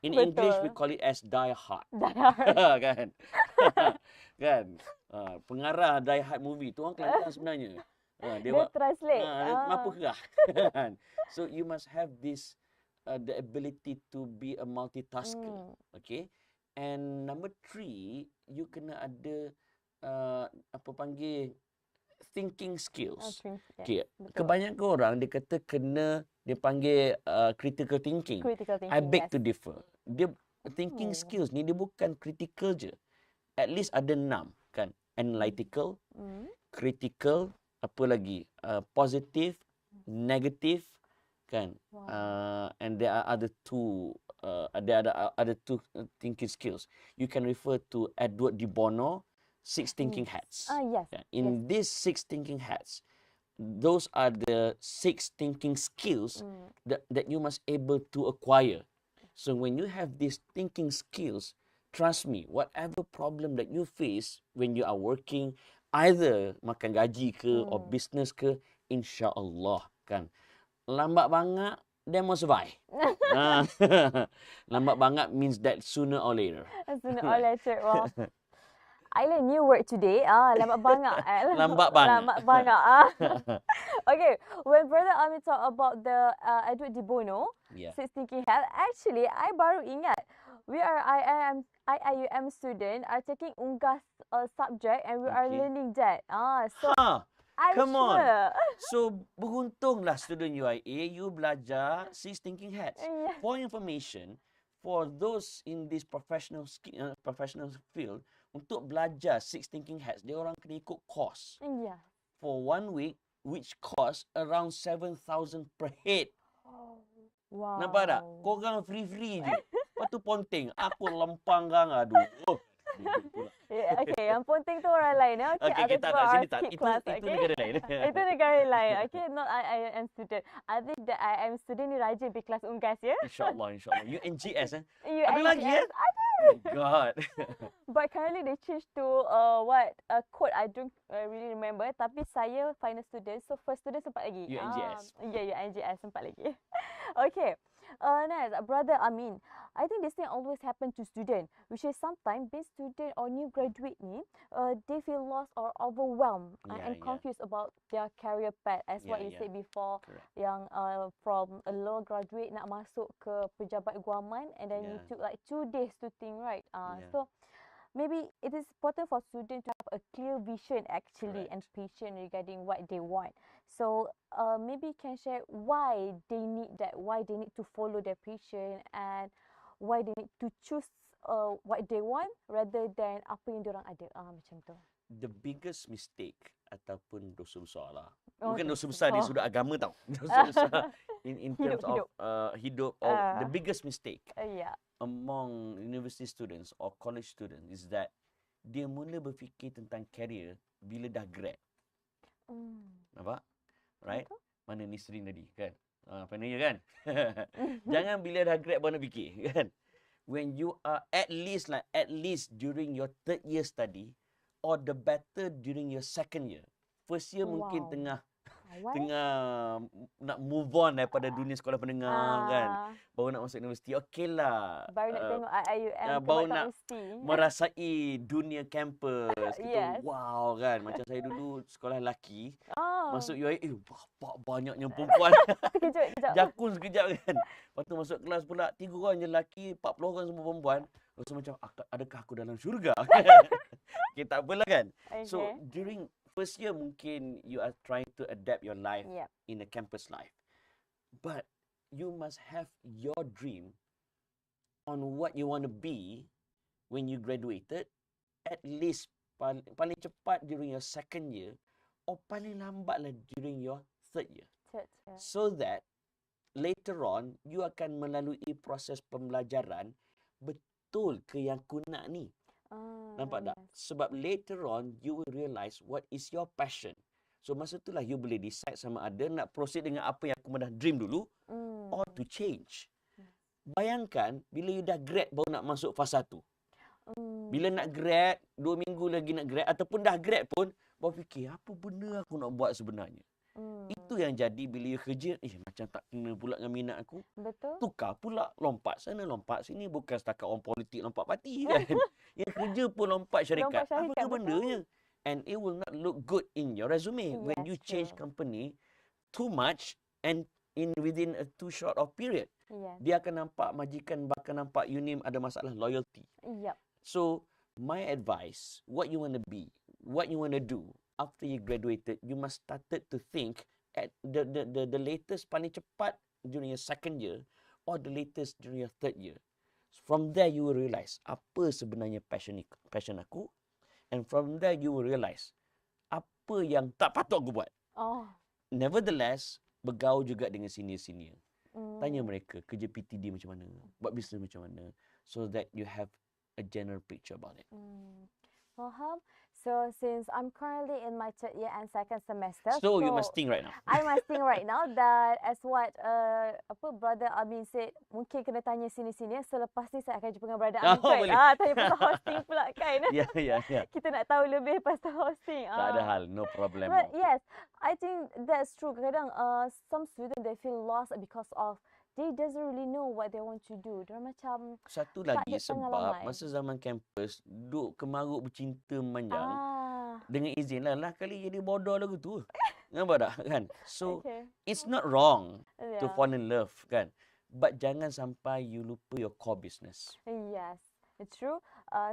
In English, we call it as die hard. Die hard. Kan? Kan? Pengarah Die Hard movie tu orang Kelantan sebenarnya. Dia translate. Mampu kerah. So you must have this the ability to be a multitasker. Okay? And number three, you kena ada apa panggil thinking skills. Okay. Kebanyakan orang dia kata kena dia panggil critical thinking. I beg to differ. Dia thinking skills ni dia bukan critical je. At least ada 6 kan. Analytical, critical, apa lagi? Positive, negative kan. And there are other two thinking skills. You can refer to Edward de Bono, 6 thinking hats. Yes. In these 6 thinking hats, those are the 6 thinking skills that you must able to acquire. So when you have these thinking skills, trust me, whatever problem that you face when you are working, either makan gaji ke or business ke, insya-Allah kan. Lambat banget, then must survive. Lambat banget means that sooner or later. Sooner or later. Wow. I learned new word today. Lambat banget. Lambat banget. Lambat banget. Okay, when Brother Amin talk about the Edward de Bono, 6 thinking hat, actually, I baru ingat. We are IIUM student are taking unggas subject and we are learning that. So I'm come sure. on. So beruntunglah student UIA, you belajar 6 thinking hats. For information, for those in this professional field, untuk belajar 6 thinking hats, dia orang kena ikut course. For 1 week, which cost around 7,000 per head. Wow. Nampak tak? Korang free-free je. Lepas tu Ponteng, aku lempang gang, aduh. Okay, yang Ponteng tu orang lain. Okay, tak, sini tak. Itu negara lain. Itu negara lain. Okay, not IIM student. I think that IIM student ni rajin pergi kelas unggas ya. InsyaAllah. UNGS Ada lagi ya? Ada. Oh God. But currently they changed to a code I don't really remember. Tapi saya final student, so first student sempat lagi. UNGS. UNGS sempat lagi. Okay. Next, Brother Amin, I think this thing always happen to student, which is sometimes being student or new graduate ni, they feel lost or overwhelmed and confused about their career path, as what you said before. Correct. Yang from a low graduate nak masuk ke pejabat guaman, and then you took like 2 days to think, right? So maybe it is important for students to have a clear vision actually and passion regarding what they want. So maybe you can share why they need that, why they need to follow their passion, and why they need to choose what they want rather than apa yang diorang ada. Macam tu. The biggest mistake ataupun dosa besar lah. Bukan dosa besar di sudut agama tau. Dosa besar in terms of hidup. The biggest mistake among university students or college students is that dia mula berfikir tentang career bila dah grad. Nampak? Right? Mana ni string tadi kan? Finalnya kan? Jangan bila dah grad baru nak fikir kan? When you are at least during your 3rd year study or the better during your 2nd year. First year mungkin tengah nak move on daripada dunia sekolah menengah kan. Baru nak masuk universiti. Okeylah. Baru nak tengok IIUM baru nak merasai dunia kampus. Kita wow kan. Macam saya dulu sekolah lelaki. Masuk UIA, bapak banyaknya perempuan. Jakun sekejap kan. Lepas tu masuk kelas pula 3 orang je lelaki, 40 orang semua perempuan. Rasa macam adakah aku dalam syurga? Okay, tak apalah kan. So during first year mungkin you are trying to adapt your life in a campus life. But you must have your dream on what you want to be when you graduated, at least paling cepat during your 2nd year or paling lambatlah during your 3rd year. So that later on you akan melalui proses pembelajaran betul ke yang aku nak ni. Nampak tak? Sebab later on, you will realise what is your passion. So, masa itulah you boleh decide sama ada nak proceed dengan apa yang aku pernah dream dulu or to change. Bayangkan bila you dah grad baru nak masuk fasa 1. Bila nak grad, 2 minggu lagi nak grad ataupun dah grad pun baru fikir apa benda aku nak buat sebenarnya. Itu yang jadi bila you kerja, macam tak kena pula dengan minat aku. Betul. Tukar pula, lompat sana, lompat sini. Bukan setakat orang politik lompat parti kan. Yang kerja pun lompat syarikat. Apa ke bendanya? And it will not look good in your resume. When you change company too much and within a too short of period. Dia akan nampak majikan, bahkan nampak you ni ada masalah loyalty. So, my advice, what you want to be, what you want to do, after you graduated, you must started to think at the latest paling cepat during your 2nd year or the latest during your 3rd year. From there, you will realize apa sebenarnya passion aku, and from there, you will realize apa yang tak patut aku buat. Nevertheless, bergaul juga dengan senior-senior. Tanya mereka, kerja PTD macam mana, buat bisnes macam mana, so that you have a general picture about it. Faham. So since I'm currently in my 3rd year and 2nd semester, so you must think right now. I must think right now that as what brother Amin said, mungkin kena tanya sini-sini. Selepas ni saya akan jumpa dengan brother Amin kan. Tanya pasal hosting pula kan. Kita nak tahu lebih pasal hosting. Tak ada hal, no problem. But yes, I think that's true. Kadang some students they feel lost because of they doesn't really know what they want to do. Dia macam satu lagi sebab masa zaman kampus duk kemaruk bercinta memanjang dengan izin lah kali jadi bodoh lagu tu. Nampak tak kan? So it's not wrong to fall in love kan. But jangan sampai you lupa your core business. Yes, it's true.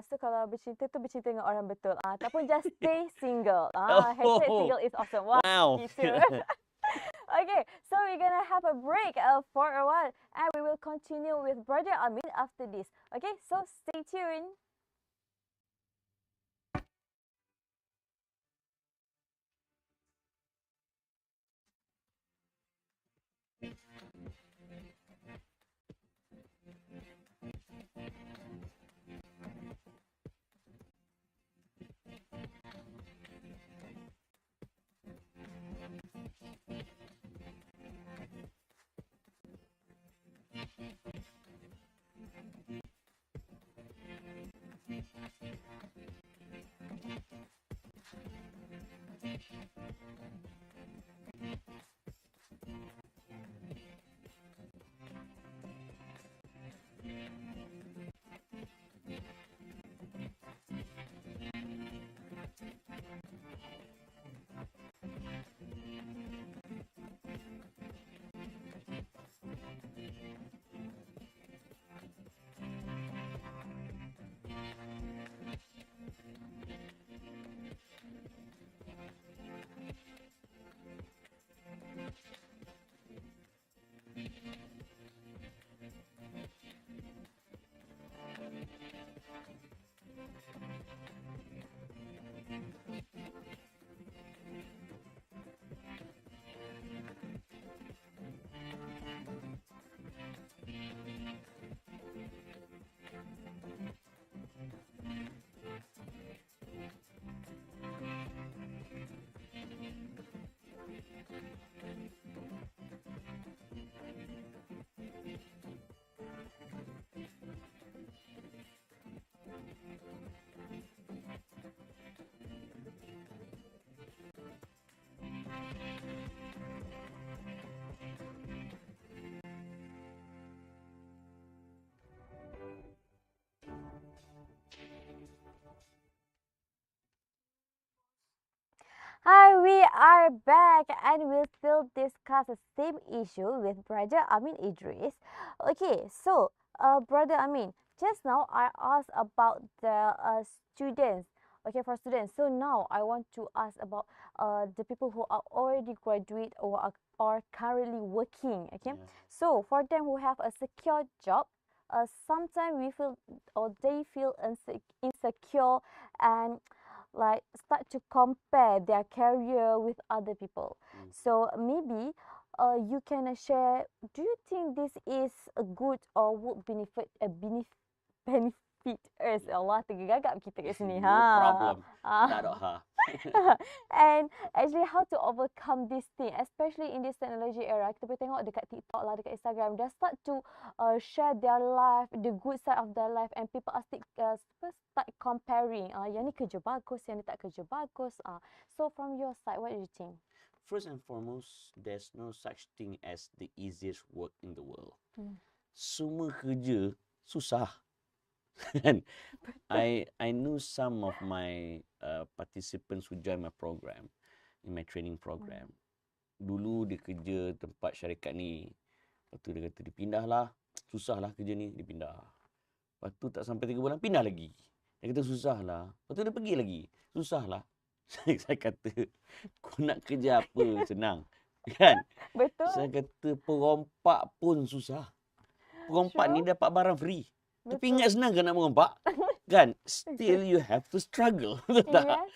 So kalau bercinta tu bercinta dengan orang betul. Ataupun just stay single. Hashtag single is awesome. Wow. Gitu. Okay, so we're gonna have a break for a while, and we will continue with Brother Amin after this. Okay, so stay tuned. Hi, we are back and we'll still discuss the same issue with Brother Amin Idris. Okay, so Brother Amin, just now I asked about the students. Okay, for students. So now I want to ask about the people who are already graduate or are currently working. Okay, so for them who have a secure job, sometimes we feel or they feel insecure and like start to compare their career with other people. So maybe you can share, do you think this is a good or would benefit us? Allah tergagap kita kat sini. No problem. Tak ada. And actually how to overcome this thing, especially in this technology era. Kita boleh tengok dekat TikTok lah, dekat Instagram, they start to share their life, the good side of their life, and people are start comparing. Yang ni kerja bagus, yang ni tak kerja bagus. So from your side, what do you think? First and foremost, there's no such thing as the easiest work in the world. Semua kerja susah. I knew some of my participants who join my program, in my training program. Dulu dia kerja tempat syarikat ni. Lepas tu dia kata dia pindah lah. Susah lah kerja ni, dia pindah. Lepas tu tak sampai 3 bulan, pindah lagi. Dia kata susah lah. Lepas tu dia pergi lagi. Susah lah. Saya kata, kau nak kerja apa? Senang. Kan? Betul. Saya kata, perompak pun susah. Perompak ni dapat barang free. Betul. Tapi ingat senang kan nak merompak? Kan? Still you have to struggle. Betul tak? Yes.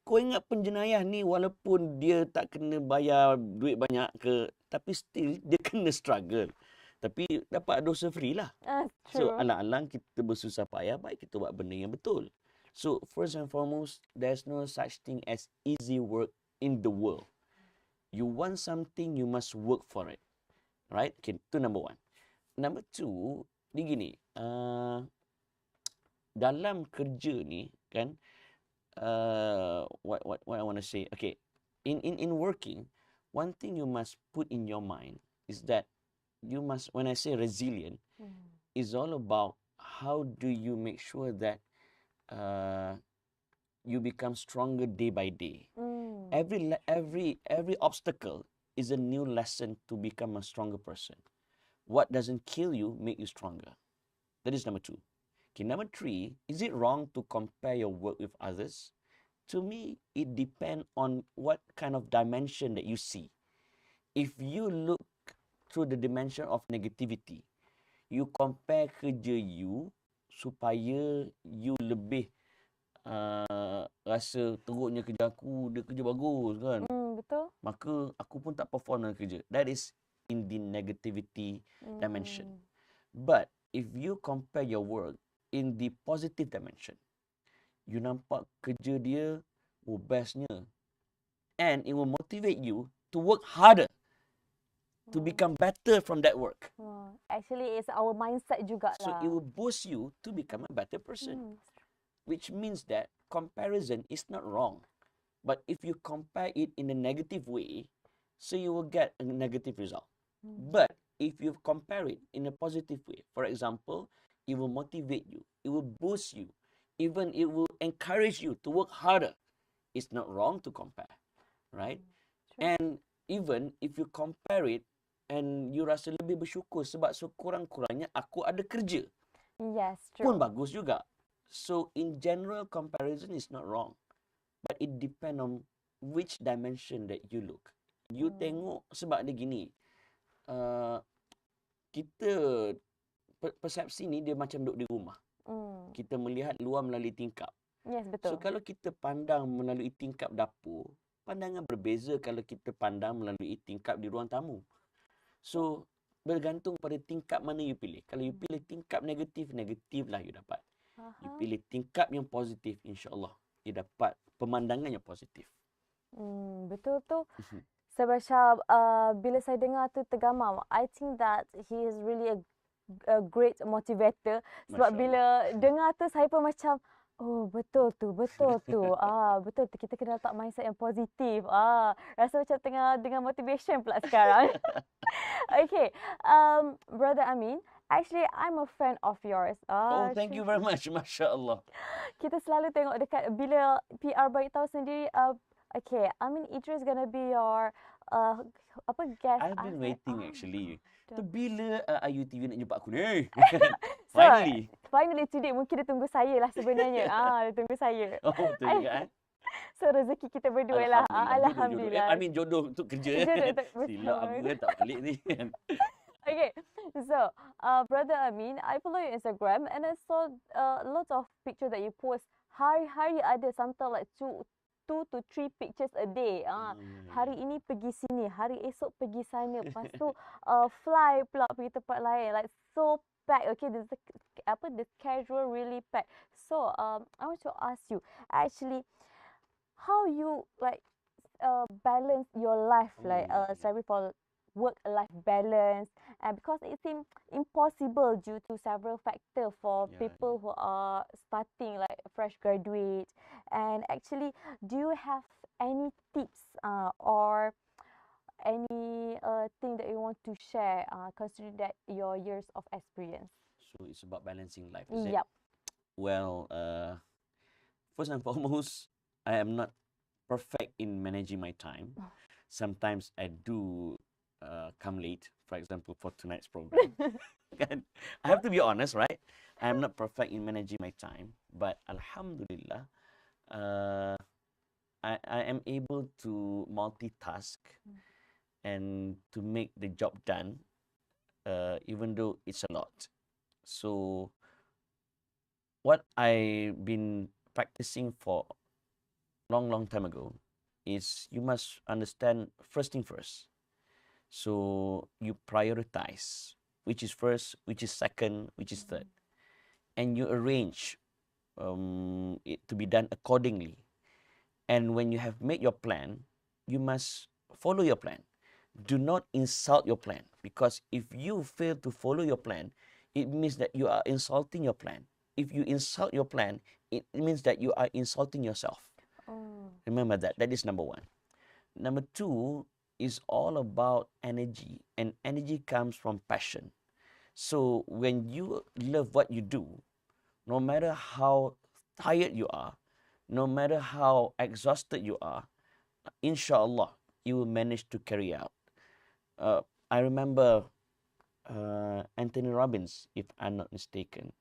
Kau ingat penjenayah ni walaupun dia tak kena bayar duit banyak ke, tapi still dia kena struggle. Tapi dapat dosa free lah. So alang-alang kita bersusah payah, baik kita buat benda yang betul. So first and foremost, there's no such thing as easy work in the world. You want something, you must work for it. Right? Okay, itu number one. Number two, dia gini. Dalam kerja ni, kan, what I want to say, okay, in working, one thing you must put in your mind is that you must, when I say resilient, is all about how do you make sure that you become stronger day by day. Every obstacle is a new lesson to become a stronger person. What doesn't kill you make you stronger. That is number two. Okay, number three, is it wrong to compare your work with others? To me, it depends on what kind of dimension that you see. If you look through the dimension of negativity, you compare kerja you supaya you lebih rasa teruknya kerja aku, dia kerja bagus kan. Betul. Maka aku pun tak perform dalam kerja. That is in the negativity dimension. But if you compare your work in the positive dimension, you nampak kerja dia, bestnya. And it will motivate you to work harder, to become better from that work. Actually, it's our mindset juga lah. So it will boost you to become a better person. Which means that comparison is not wrong. But if you compare it in a negative way, so you will get a negative result. But if you compare it in a positive way, for example, it will motivate you, it will boost you, even it will encourage you to work harder. It's not wrong to compare, right? And even if you compare it and you rasa lebih bersyukur sebab sekurang-kurangnya aku ada kerja. Yes, true. Pun bagus juga. So in general, comparison is not wrong. But it depends on which dimension that you look. You tengok sebab dia gini. Kita persepsi ni dia macam duduk di rumah. Kita melihat luar melalui tingkap. Yes, betul. So kalau kita pandang melalui tingkap dapur, pandangan berbeza kalau kita pandang melalui tingkap di ruang tamu. So bergantung pada tingkap mana you pilih. Kalau you pilih tingkap negatif, negatif lah you dapat. You pilih tingkap yang positif, insya-Allah you dapat pemandangan yang positif. Betul tu. Saya baca bila saya dengar tu tergamam. I think that he is really a great motivator. Sebab bila dengar tu saya pun macam, oh betul tu, betul tu. Betul tu, kita kena letak mindset yang positif. Rasa macam tengah dengan motivation pula sekarang. Okay, Brother Amin, actually I'm a fan of yours. Thank you very much, Masya Allah. Kita selalu tengok dekat bila PR bagi tahu sendiri. Okay, Amin Idris gonna be your guest. I've been waiting actually. Tu bila IIUMTV nak jumpa aku ni? Finally today, mungkin dia tunggu saya lah sebenarnya. Dia tunggu saya. Betul juga. So rezeki kita berdua lah. Alhamdulillah. I mean jodoh untuk kerja. Silap aku kan tak pelik ni. Okay, so Brother Amin, I follow your Instagram and I saw lots of pictures that you post. Hari-hari ada sometimes like 2 to 3 pictures a day. Hari ini pergi sini, hari esok pergi sana. Lepas tu fly pula pergi tempat lain. Like so packed. Okay, the schedule really packed. So I want to ask you, actually, how you like balance your life, like striving for work-life balance, and because it seems impossible due to several factors for people who are starting like fresh graduates. And actually, do you have any tips or any thing that you want to share, considering that your years of experience? So it's about balancing life, is it? Yep. Well, first and foremost, I am not perfect in managing my time. Sometimes I do come late, for example, for tonight's program. I have to be honest, right? I am not perfect in managing my time, but Alhamdulillah, I am able to multitask and to make the job done, even though it's a lot. So, what I've been practicing for long time ago is you must understand first thing first. So you prioritize which is first, which is second, which is third, and you arrange it to be done accordingly. And when you have made your plan, you must follow your plan. Do not insult your plan, because if you fail to follow your plan, it means that you are insulting your plan. If you insult your plan, it means that you are insulting yourself. Remember that. That is number one. Number two is all about energy, and energy comes from passion. So when you love what you do, no matter how tired you are, no matter how exhausted you are, inshallah, you will manage to carry out. I remember Anthony Robbins, if I'm not mistaken.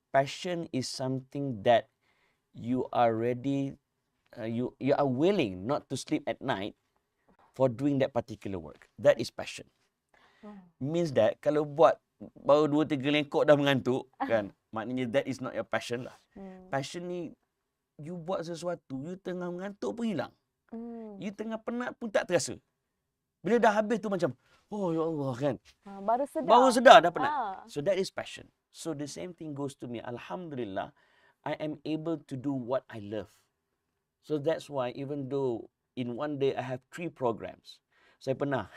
Passion is something that you are ready, you are willing not to sleep at night for doing that particular work. That is passion. Means that kalau buat baru 2-3 lengkok dah mengantuk, kan? Maknanya that is not your passion lah. Passion ni, you buat sesuatu, you tengah mengantuk pun hilang. You tengah penat pun tak terasa. Bila dah habis tu macam, oh ya Allah, kan? Baru sedar dah penat. So that is passion. So the same thing goes to me. Alhamdulillah, I am able to do what I love. So that's why even though in one day I have 3 programs. Saya pernah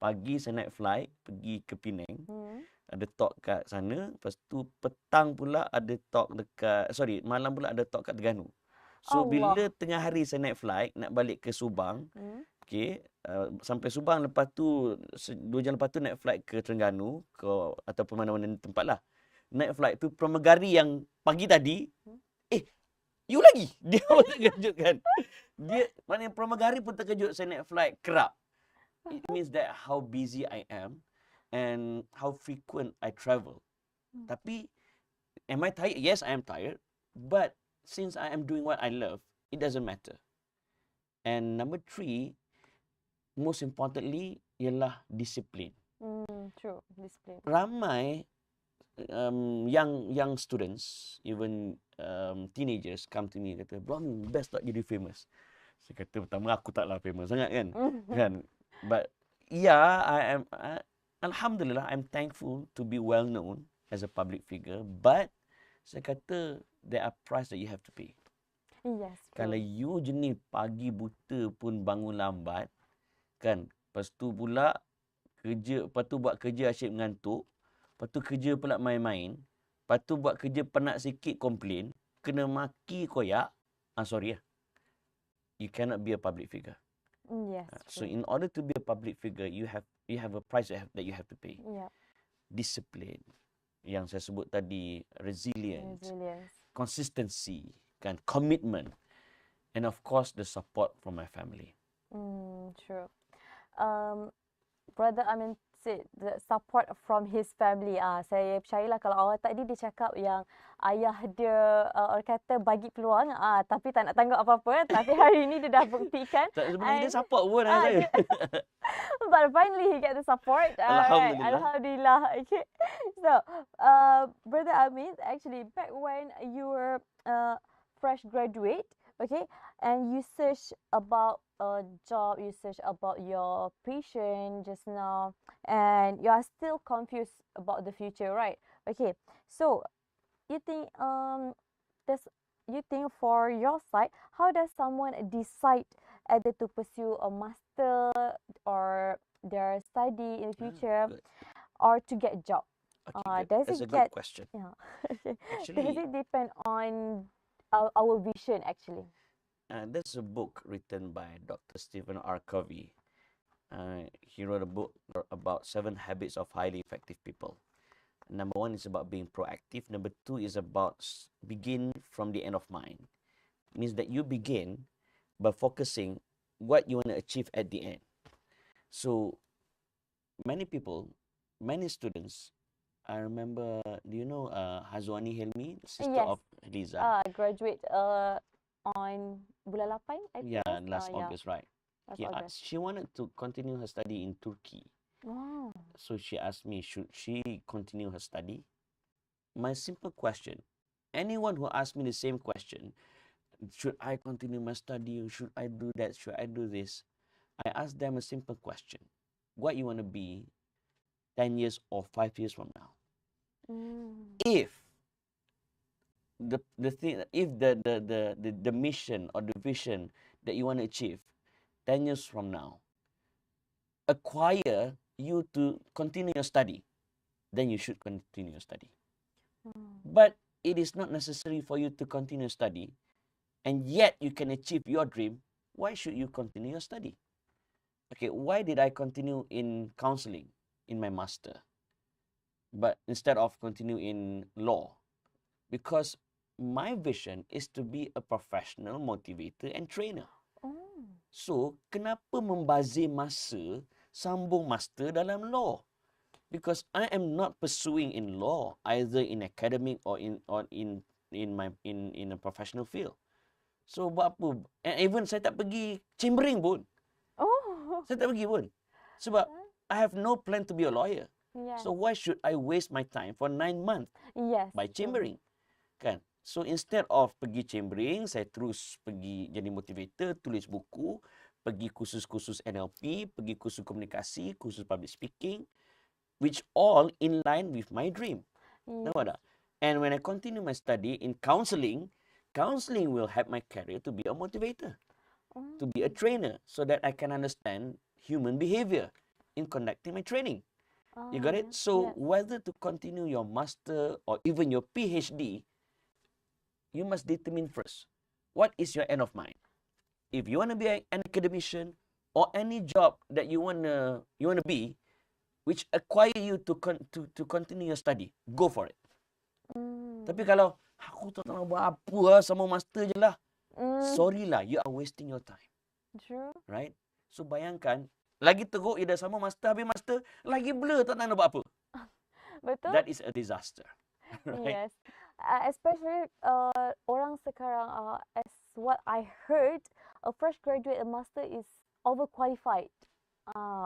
pagi saya naik flight pergi ke Penang. Ada talk kat sana. Lepas tu petang pula ada talk dekat, malam pula ada talk kat Terengganu. So bila tengah hari saya naik flight nak balik ke Subang, okay, sampai Subang, lepas tu 2 jam lepas tu naik flight ke Terengganu ataupun mana-mana tempat lah. Naik flight tu pramugari yang pagi tadi, you lagi. Dia pun terkejut kan. Maknanya pramugari pun terkejut saya naik flight kerap. It means that how busy I am and how frequent I travel. Tapi, am I tired? Yes, I am tired. But since I am doing what I love, it doesn't matter. And number 3, most importantly, ialah disiplin. True, discipline. Ramai young students, even teenagers come to me kata, bro, best tak jadi famous. Saya kata pertama aku taklah famous sangat kan. Kan? But yeah, alhamdulillah, I'm thankful to be well known as a public figure. But saya kata there are price that you have to pay. Yes. Kalau you jenis pagi buta pun bangun lambat, kan? Lepas tu pula kerja, lepas tu buat kerja asyik mengantuk, lepas tu kerja pula main-main, lepas tu buat kerja penat sikit komplain, kena maki koyak, sorry lah. You cannot be a public figure. Yes. So in order to be a public figure, you have a price that you have to pay. Yeah. Discipline, yang saya sebut tadi, resilience, consistency, kan, commitment, and of course the support from my family. True. Brother Amin said the support from his family. Saya percayalah kalau awal tadi dia cakap yang ayah dia orang kata bagi peluang, tapi tak nak tanggung apa-apa. Tapi hari ini dia dah buktikan. Sebenarnya dia support pun saya. But finally he get the support. Alhamdulillah. Alhamdulillah. Okay. So, Brother Amin, actually back when you were fresh graduate, okay, and you search about a job, you search about your passion just now, and you are still confused about the future, right? Okay, so you think you think for your side, how does someone decide either to pursue a master or their study in the future Good. or to get a job? Okay, good. Does That's a it good get question. yeah. Does Actually, it depend on our vision actually? there's a book written by Dr. Stephen R. Covey. He wrote a book about 7 habits of highly effective people. Number 1 is about being proactive. Number 2 is about begin from the end of mind. Means that you begin by focusing what you want to achieve at the end. So many people, many students, I remember, do you know Hazwani Helmi, sister Yes. of Liza? Graduate on bulan 8, I think. Yeah, last August, right? Last August. She wanted to continue her study in Turkey. Wow. So she asked me, should she continue her study? My simple question, anyone who asks me the same question, should I continue my study? Should I do that? Should I do this? I ask them a simple question. What you want to be 10 years or 5 years from now? If the mission or the vision that you want to achieve 10 years from now acquire you to continue your study, then you should continue your study. But it is not necessary for you to continue your study, and yet you can achieve your dream. Why should you continue your study? Okay, why did I continue in counseling in my master, but instead of continue in law? Because my vision is to be a professional motivator and trainer. So, kenapa membazir masa sambung master dalam law? Because I am not pursuing in law, either in academic or in a professional field. So, buat apa? And even saya tak pergi chambering pun. Saya tak pergi pun. Sebab I have no plan to be a lawyer. Yeah. So, why should I waste my time for 9 months by chambering? Kan? So, instead of pergi chambering, saya terus pergi jadi motivator, tulis buku, pergi kursus-kursus NLP, pergi kursus komunikasi, kursus public speaking, which all in line with my dream. Nampak tak? And when I continue my study in counseling, counseling will help my career to be a motivator, to be a trainer, so that I can understand human behavior in conducting my training. You got it? So whether to continue your master or even your PhD, you must determine first, what is your end of mind? If you want to be an academician or any job that you want to be, which acquire you to continue your study, go for it. Tapi kalau aku tak tahu buat apa sama master je lah, sorry lah, you are wasting your time. True. Right? So bayangkan, lagi teruk you dah sama master, habis master, lagi blur tak nak buat apa. Betul. That is a disaster. Right? Yes. Especially orang sekarang, as what I heard, a fresh graduate, a master is overqualified.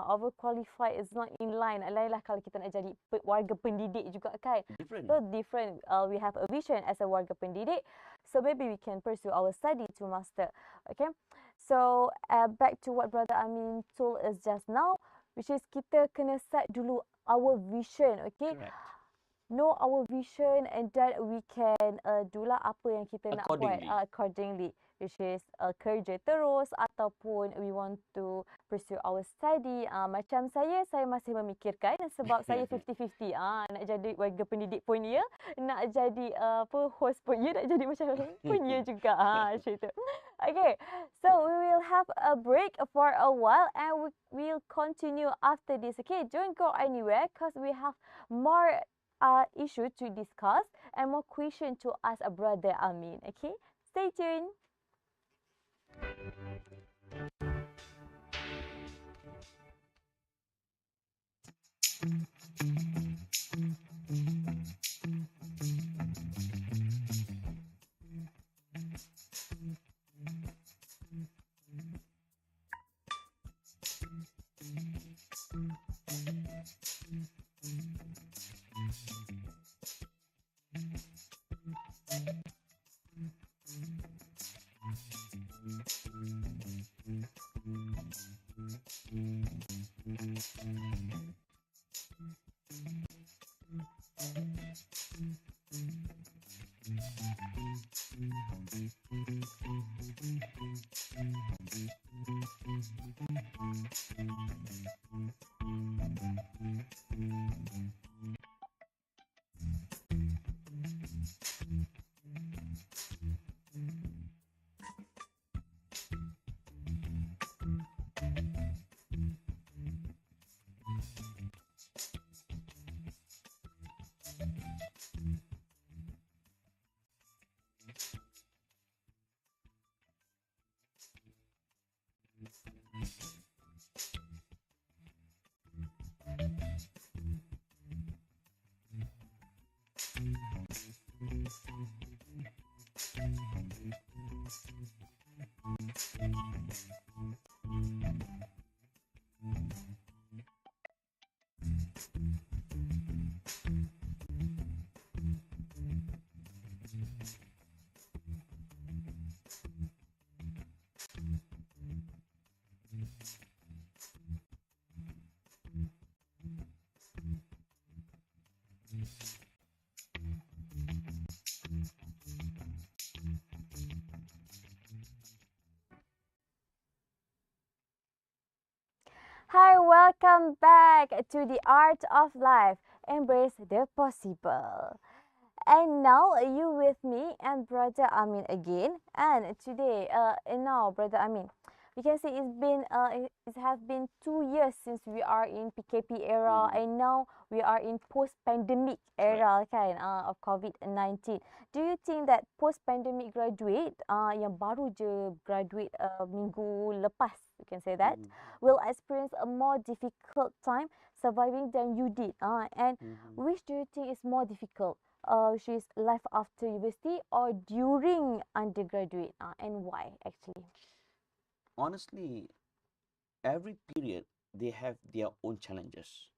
Overqualified is not in line. Lainlah kalau kita nak jadi warga pendidik juga kan. Different. So different. We have a vision as a warga pendidik. So maybe we can pursue our study to master. Okay. So back to what Brother Amin told us just now, which is kita kena set dulu our vision. Okay. Correct. Know our vision, and then we can dolah apa yang kita nak buat accordingly, which is kerja terus ataupun we want to pursue our study. Macam saya masih memikirkan sebab saya 50-50. Nak jadi warga pendidik pun ya, nak jadi host pun ya, nak jadi macam pun ya juga. Macam itu. Okay, so we will have a break for a while and we will continue after this. Okay, don't go anywhere because we have more issue to discuss and more question to ask Brother Amin. Okay, stay tuned. Hi, welcome back to the Art of Life. Embrace the possible. And now you with me and Brother Amin again. And today, now Brother Amin, we can say it has been 2 years since we are in PKP era, and now we are in post-pandemic era of COVID-19. Do you think that post-pandemic graduate yang baru je graduate minggu lepas, you can say that, will experience a more difficult time surviving than you did? And which do you think is more difficult? Which is life after university or during undergraduate, and why actually? Honestly, every period they have their own challenges.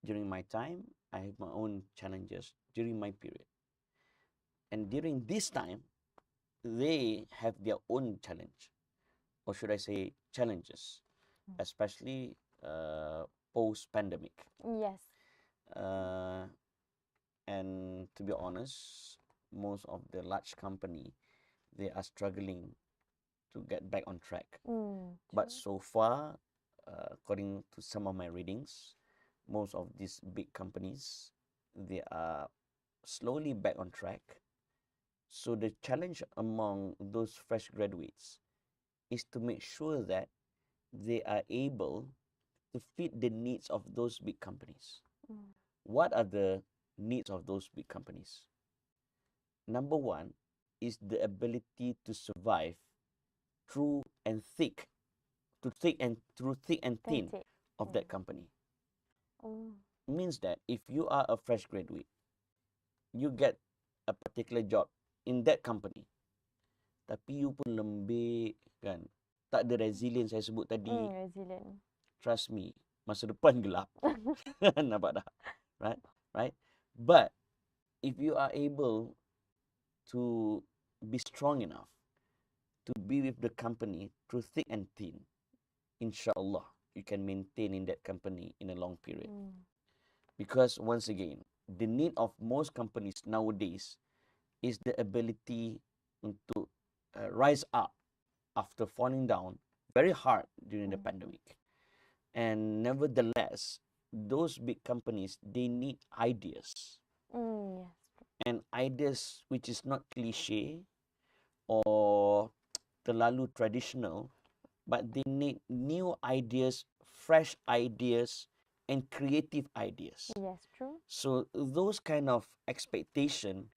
During my time, I have my own challenges during my period. And during this time, they have their own challenge. Or should I say challenges, especially post-pandemic. Yes. And to be honest, most of the large company, they are struggling to get back on track. But so far, according to some of my readings, most of these big companies, they are slowly back on track. So the challenge among those fresh graduates is to make sure that they are able to fit the needs of those big companies. What are the needs of those big companies? Number one is the ability to survive through thick and thin of that company. Means that if you are a fresh graduate, you get a particular job in that company, tapi you pun lembik kan, tak ada resilience saya sebut tadi. Resilient. Trust me, masa depan gelap. Nampak tak? Right? But if you are able to be strong enough to be with the company through thick and thin, inshallah, you can maintain in that company in a long period. Because once again, the need of most companies nowadays is the ability to rise up after falling down very hard during the pandemic. And nevertheless, those big companies, they need ideas. Yes. And ideas which is not cliche or terlalu traditional, but they need new ideas, fresh ideas, and creative ideas. Yes, true. So those kind of expectation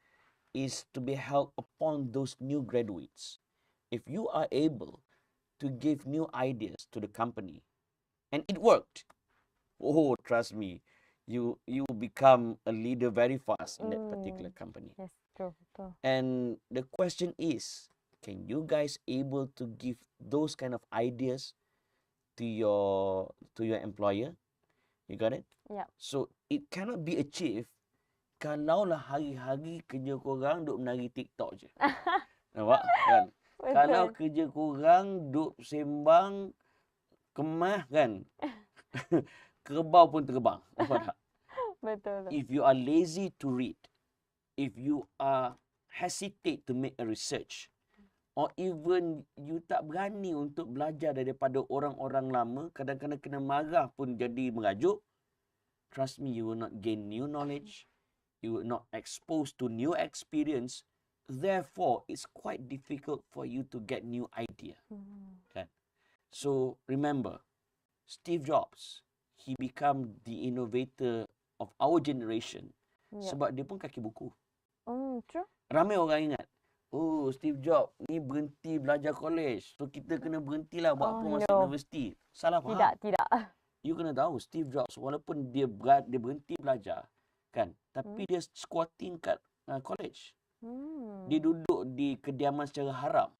is to be held upon those new graduates. If you are able to give new ideas to the company, and it worked, oh, trust me, you become a leader very fast in that particular company. Yes, true. And the question is, can you guys able to give those kind of ideas to your employer? You got it? Yeah. So it cannot be achieved kalaulah hari-hari kerja korang duk menari TikTok je. Nampak kan? Kalau kerja korang duk sembang kemah kan, kerbau pun terbang. Nampak tak? Betul. If you are lazy to read, if you are hesitate to make a research, or even you tak berani untuk belajar daripada orang-orang lama, kadang-kadang kena marah pun jadi merajuk, trust me, you will not gain new knowledge, you will not exposed to new experience, therefore it's quite difficult for you to get new idea. Kan? So remember, Steve Jobs, he become the innovator of our generation sebab dia pun kaki buku. True. Ramai orang ingat, oh Steve Jobs ni berhenti belajar college, so kita kena berhentilah buat apa masuk universiti. Salah faham. Tidak. You kena tahu Steve Jobs walaupun dia berhenti belajar kan, tapi dia squatting kat college. Dia duduk di kediaman secara haram.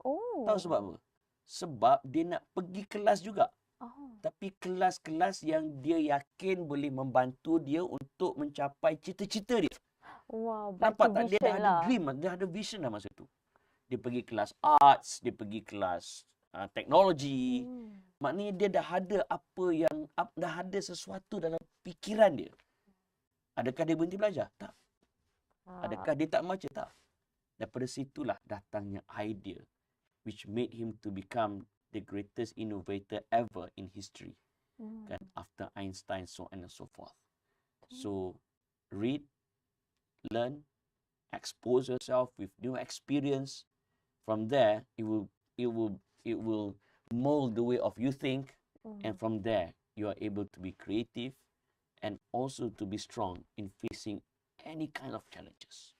Tahu sebab apa? Sebab dia nak pergi kelas juga. Tapi kelas-kelas yang dia yakin boleh membantu dia untuk mencapai cita-cita dia. Wow, nampak tak? Dia dah ada dream, dia ada vision dah masa tu. Dia pergi kelas arts, dia pergi kelas teknologi. Maknanya dia dah ada apa yang, dah ada sesuatu dalam fikiran dia. Adakah dia berhenti belajar? Tak. Adakah dia tak baca? Tak. Daripada situlah datangnya idea which made him to become the greatest innovator ever in history. Kan? After Einstein, so on and so forth. So, read, learn, expose yourself with new experience. From there, it will mold the way of you think, and from there, you are able to be creative and also to be strong in facing any kind of challenges.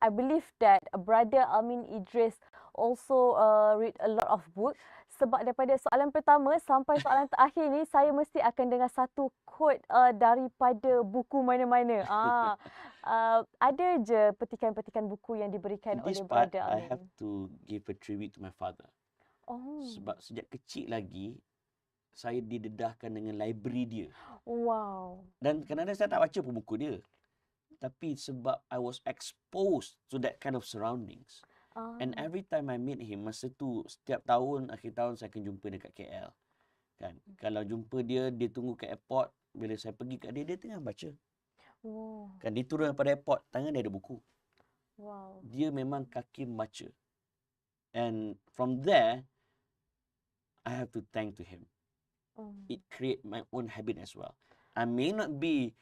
I believe that brother Amin Idris also read a lot of book. Sebab daripada soalan pertama sampai soalan terakhir ni, saya mesti akan dengar satu quote daripada buku mana-mana. Ada je petikan-petikan buku yang diberikan oleh brother Amin. I have to give a tribute to my father. Sebab sejak kecil lagi, saya didedahkan dengan library dia. Wow. Dan kadang-kadang saya tak baca pun buku dia. Tapi sebab I was exposed to that kind of surroundings. And every time I meet him, masa tu setiap tahun, akhir tahun saya akan jumpa dekat KL. Kan? Kalau jumpa dia, dia tunggu kat airport. Bila saya pergi kat dia, dia tengah baca. Kan dia turun daripada airport, tangan dia ada buku. Dia memang kaki membaca. And from there, I have to thank to him. It create my own habit as well. I may not be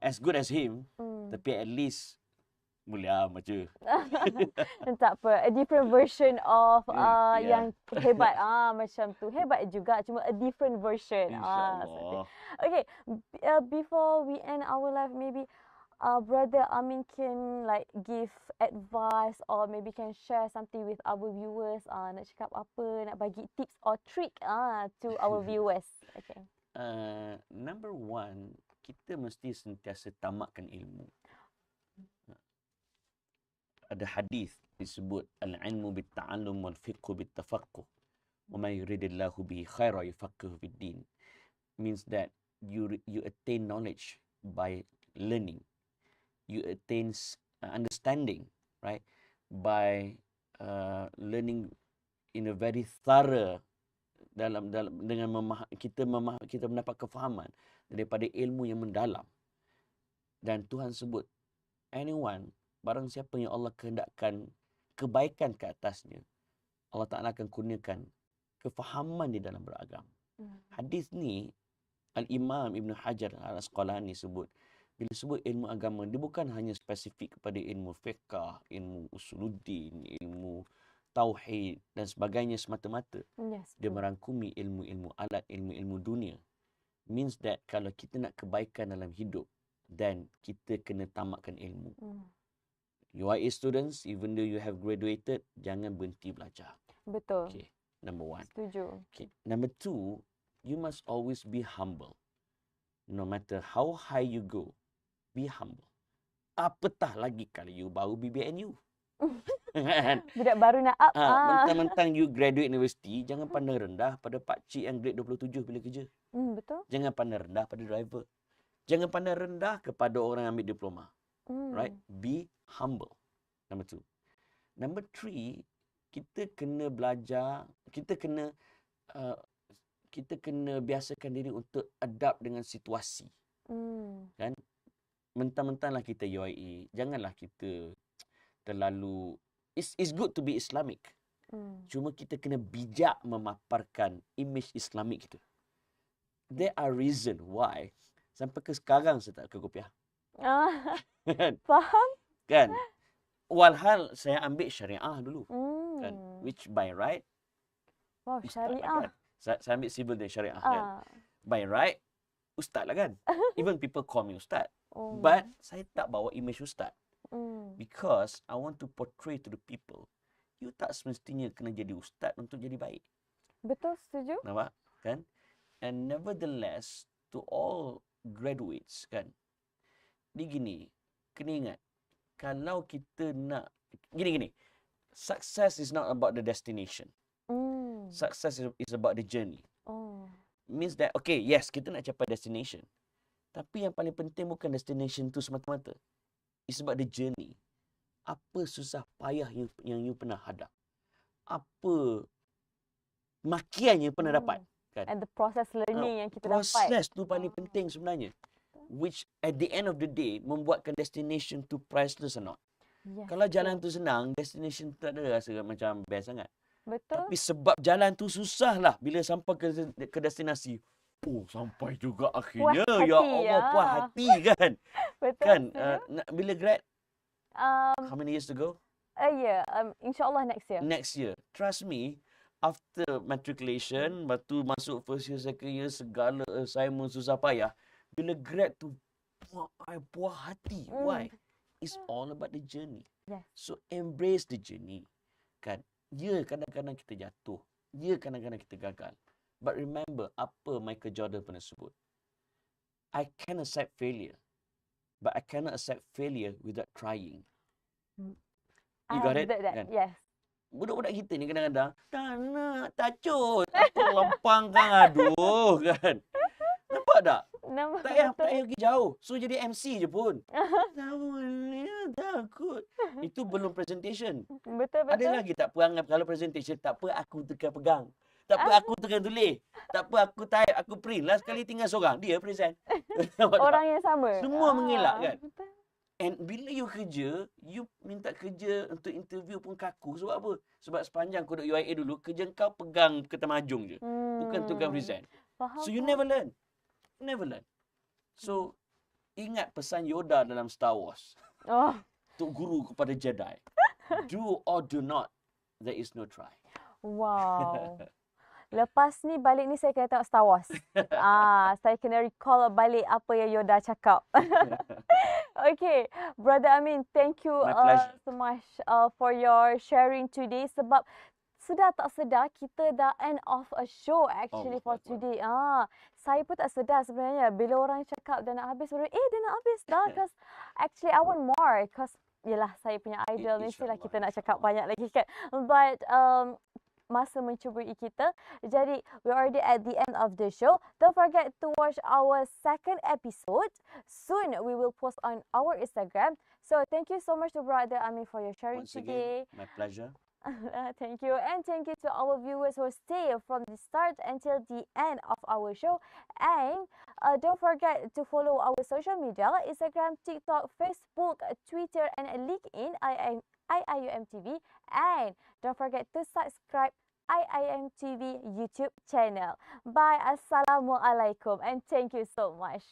as good as him, tapi at least boleh baca. Tak apa, a different version of yang hebat. Macam tu. Hebat juga, cuma a different version. InsyaAllah. Okay, before we end our live, maybe brother Amin can like give advice or maybe can share something with our viewers. Nak cakap apa, nak bagi tips or trick to our viewers. Okay. Number one, kita mesti sentiasa tamakkan ilmu. Ada hadis disebut al-ilmu bit-ta'allum wal-fiqhu bit-tafaqquh wa may yuridillahu bihi khairan yufaqqihhu fid-din. Means that you attain knowledge by learning. You attain understanding, right? By learning in a very thorough dengan kita mendapat kefahaman daripada ilmu yang mendalam. Dan Tuhan sebut, anyone, barang siapa yang Allah kehendakkan kebaikan ke atasnya, Allah Ta'ala akan kurniakan kefahaman di dalam beragam. Hadis ni, Al-Imam Ibn Hajar Al-Asqalani sebut, bila sebut ilmu agama, dia bukan hanya spesifik kepada ilmu fiqh, ilmu usuluddin, ilmu tauhid dan sebagainya semata-mata. Dia merangkumi ilmu-ilmu alat, ilmu-ilmu dunia. Means that kalau kita nak kebaikan dalam hidup, then kita kena tamakkan ilmu. You are a student, even though you have graduated, jangan berhenti belajar. Betul. Okay, number one. Setuju. Okay, number two, you must always be humble. No matter how high you go, be humble. Apatah lagi kalau you baru BBNU. Budak baru nak up. Mentang-mentang you graduate university, jangan pandang rendah pada pakcik yang grade 27 bila kerja. Betul. Jangan pandang rendah pada driver. Jangan pandang rendah kepada orang yang ambil diploma. Right? Be humble. Number two. Number three, kita kena belajar, kita kena biasakan diri untuk adapt dengan situasi. Kan? Mentang-mentanglah kita UIA, janganlah kita terlalu it's good to be Islamic. Cuma kita kena bijak memaparkan image Islamik kita. There are reason why sampai ke sekarang saya tak ke kopiah. Faham? Kan? Walhal saya ambil syariah dulu. Kan? Which by right. Wow, syariah. Kan? Saya ambil civil dan syariah kan. By right, ustaz lah kan. Even people call me ustaz. But saya tak bawa image ustaz. Because I want to portray to the people, you tak semestinya kena jadi ustaz untuk jadi baik. Betul, setuju. Nampak? Kan? And nevertheless, to all graduates kan, ni gini, kena ingat, kalau kita nak, gini, success is not about the destination. Success is about the journey. Means that, okay, yes, kita nak capai destination. Tapi yang paling penting bukan destination tu semata-mata. It's about the journey. Apa susah payah yang you pernah hadap. Apa makian yang pernah dapat. Kan? And the process learning yang kita dapat. Proses tu paling penting sebenarnya. Which at the end of the day, membuatkan destination tu priceless or not. Yes, kalau jalan tu senang, destination tu tak ada rasa macam best sangat. Betul. Tapi sebab jalan tu susah lah. Bila sampai ke destinasi, oh sampai juga akhirnya. Puas hati, ya Allah, puas hati kan. Betul. Kan, bila grad, how many years to go? InsyaAllah next year. Next year. Trust me, after matriculation, lepas tu masuk first year, second year, segala assignment susah payah. Bila grad tu, puas hati. Why? It's all about the journey. Yes. So embrace the journey. Kan? Ya, kadang-kadang kita jatuh. Ya, kadang-kadang kita gagal. But remember, apa Michael Jordan pernah sebut? I can accept failure. But I cannot accept failure without trying. You got it? That. Kan? Yes. Budak-budak kita ni kadang-kadang, tak nak, tacut. Aku lempang kan, aduh. Kan? Nampak tak? Tak payah pergi jauh. So jadi MC je pun. Takut. Itu belum presentation. Betul. Ada lagi tak perangai kalau presentation? Tak apa, aku tekan pegang. Tak apa, aku tekan tulis. Tak apa, aku type, aku print. Last kali tinggal seorang, dia present. Orang yang sama. Semua mengelak kan? Betul. And bila you kerja, you minta kerja untuk interview pun kaku. Sebab apa? Sebab sepanjang kau duduk UIA dulu, kerja kau pegang ketemajung je. Bukan tukang present. Faham. So you never learn. Never learn. So, ingat pesan Yoda dalam Star Wars. Untuk guru kepada Jedi. Do or do not, there is no try. Wow. Lepas ni balik ni saya kena tengok Star Wars. Saya kena recall balik apa yang Yoda cakap. Okay, Brother Amin, thank you so much for your sharing today. Sebab sedar tak sedar kita dah end of a show actually for today. Saya pun tak sedar sebenarnya bila orang cakap dah nak habis, baru dia nak habis dah. Because actually I want more. Because yelah saya punya idol, mestilah kita nak cakap banyak lagi kan. But masa mencuburi kita. Jadi, we're already at the end of the show. Don't forget to watch our second episode. Soon, we will post on our Instagram. So, thank you so much to Brother Amin for your sharing today. My pleasure. Thank you. And thank you to our viewers who stay from the start until the end of our show. And don't forget to follow our social media, Instagram, TikTok, Facebook, Twitter, and LinkedIn, IIUMTV. And don't forget to subscribe IIUMTV YouTube channel. Bye. Assalamualaikum. And thank you so much.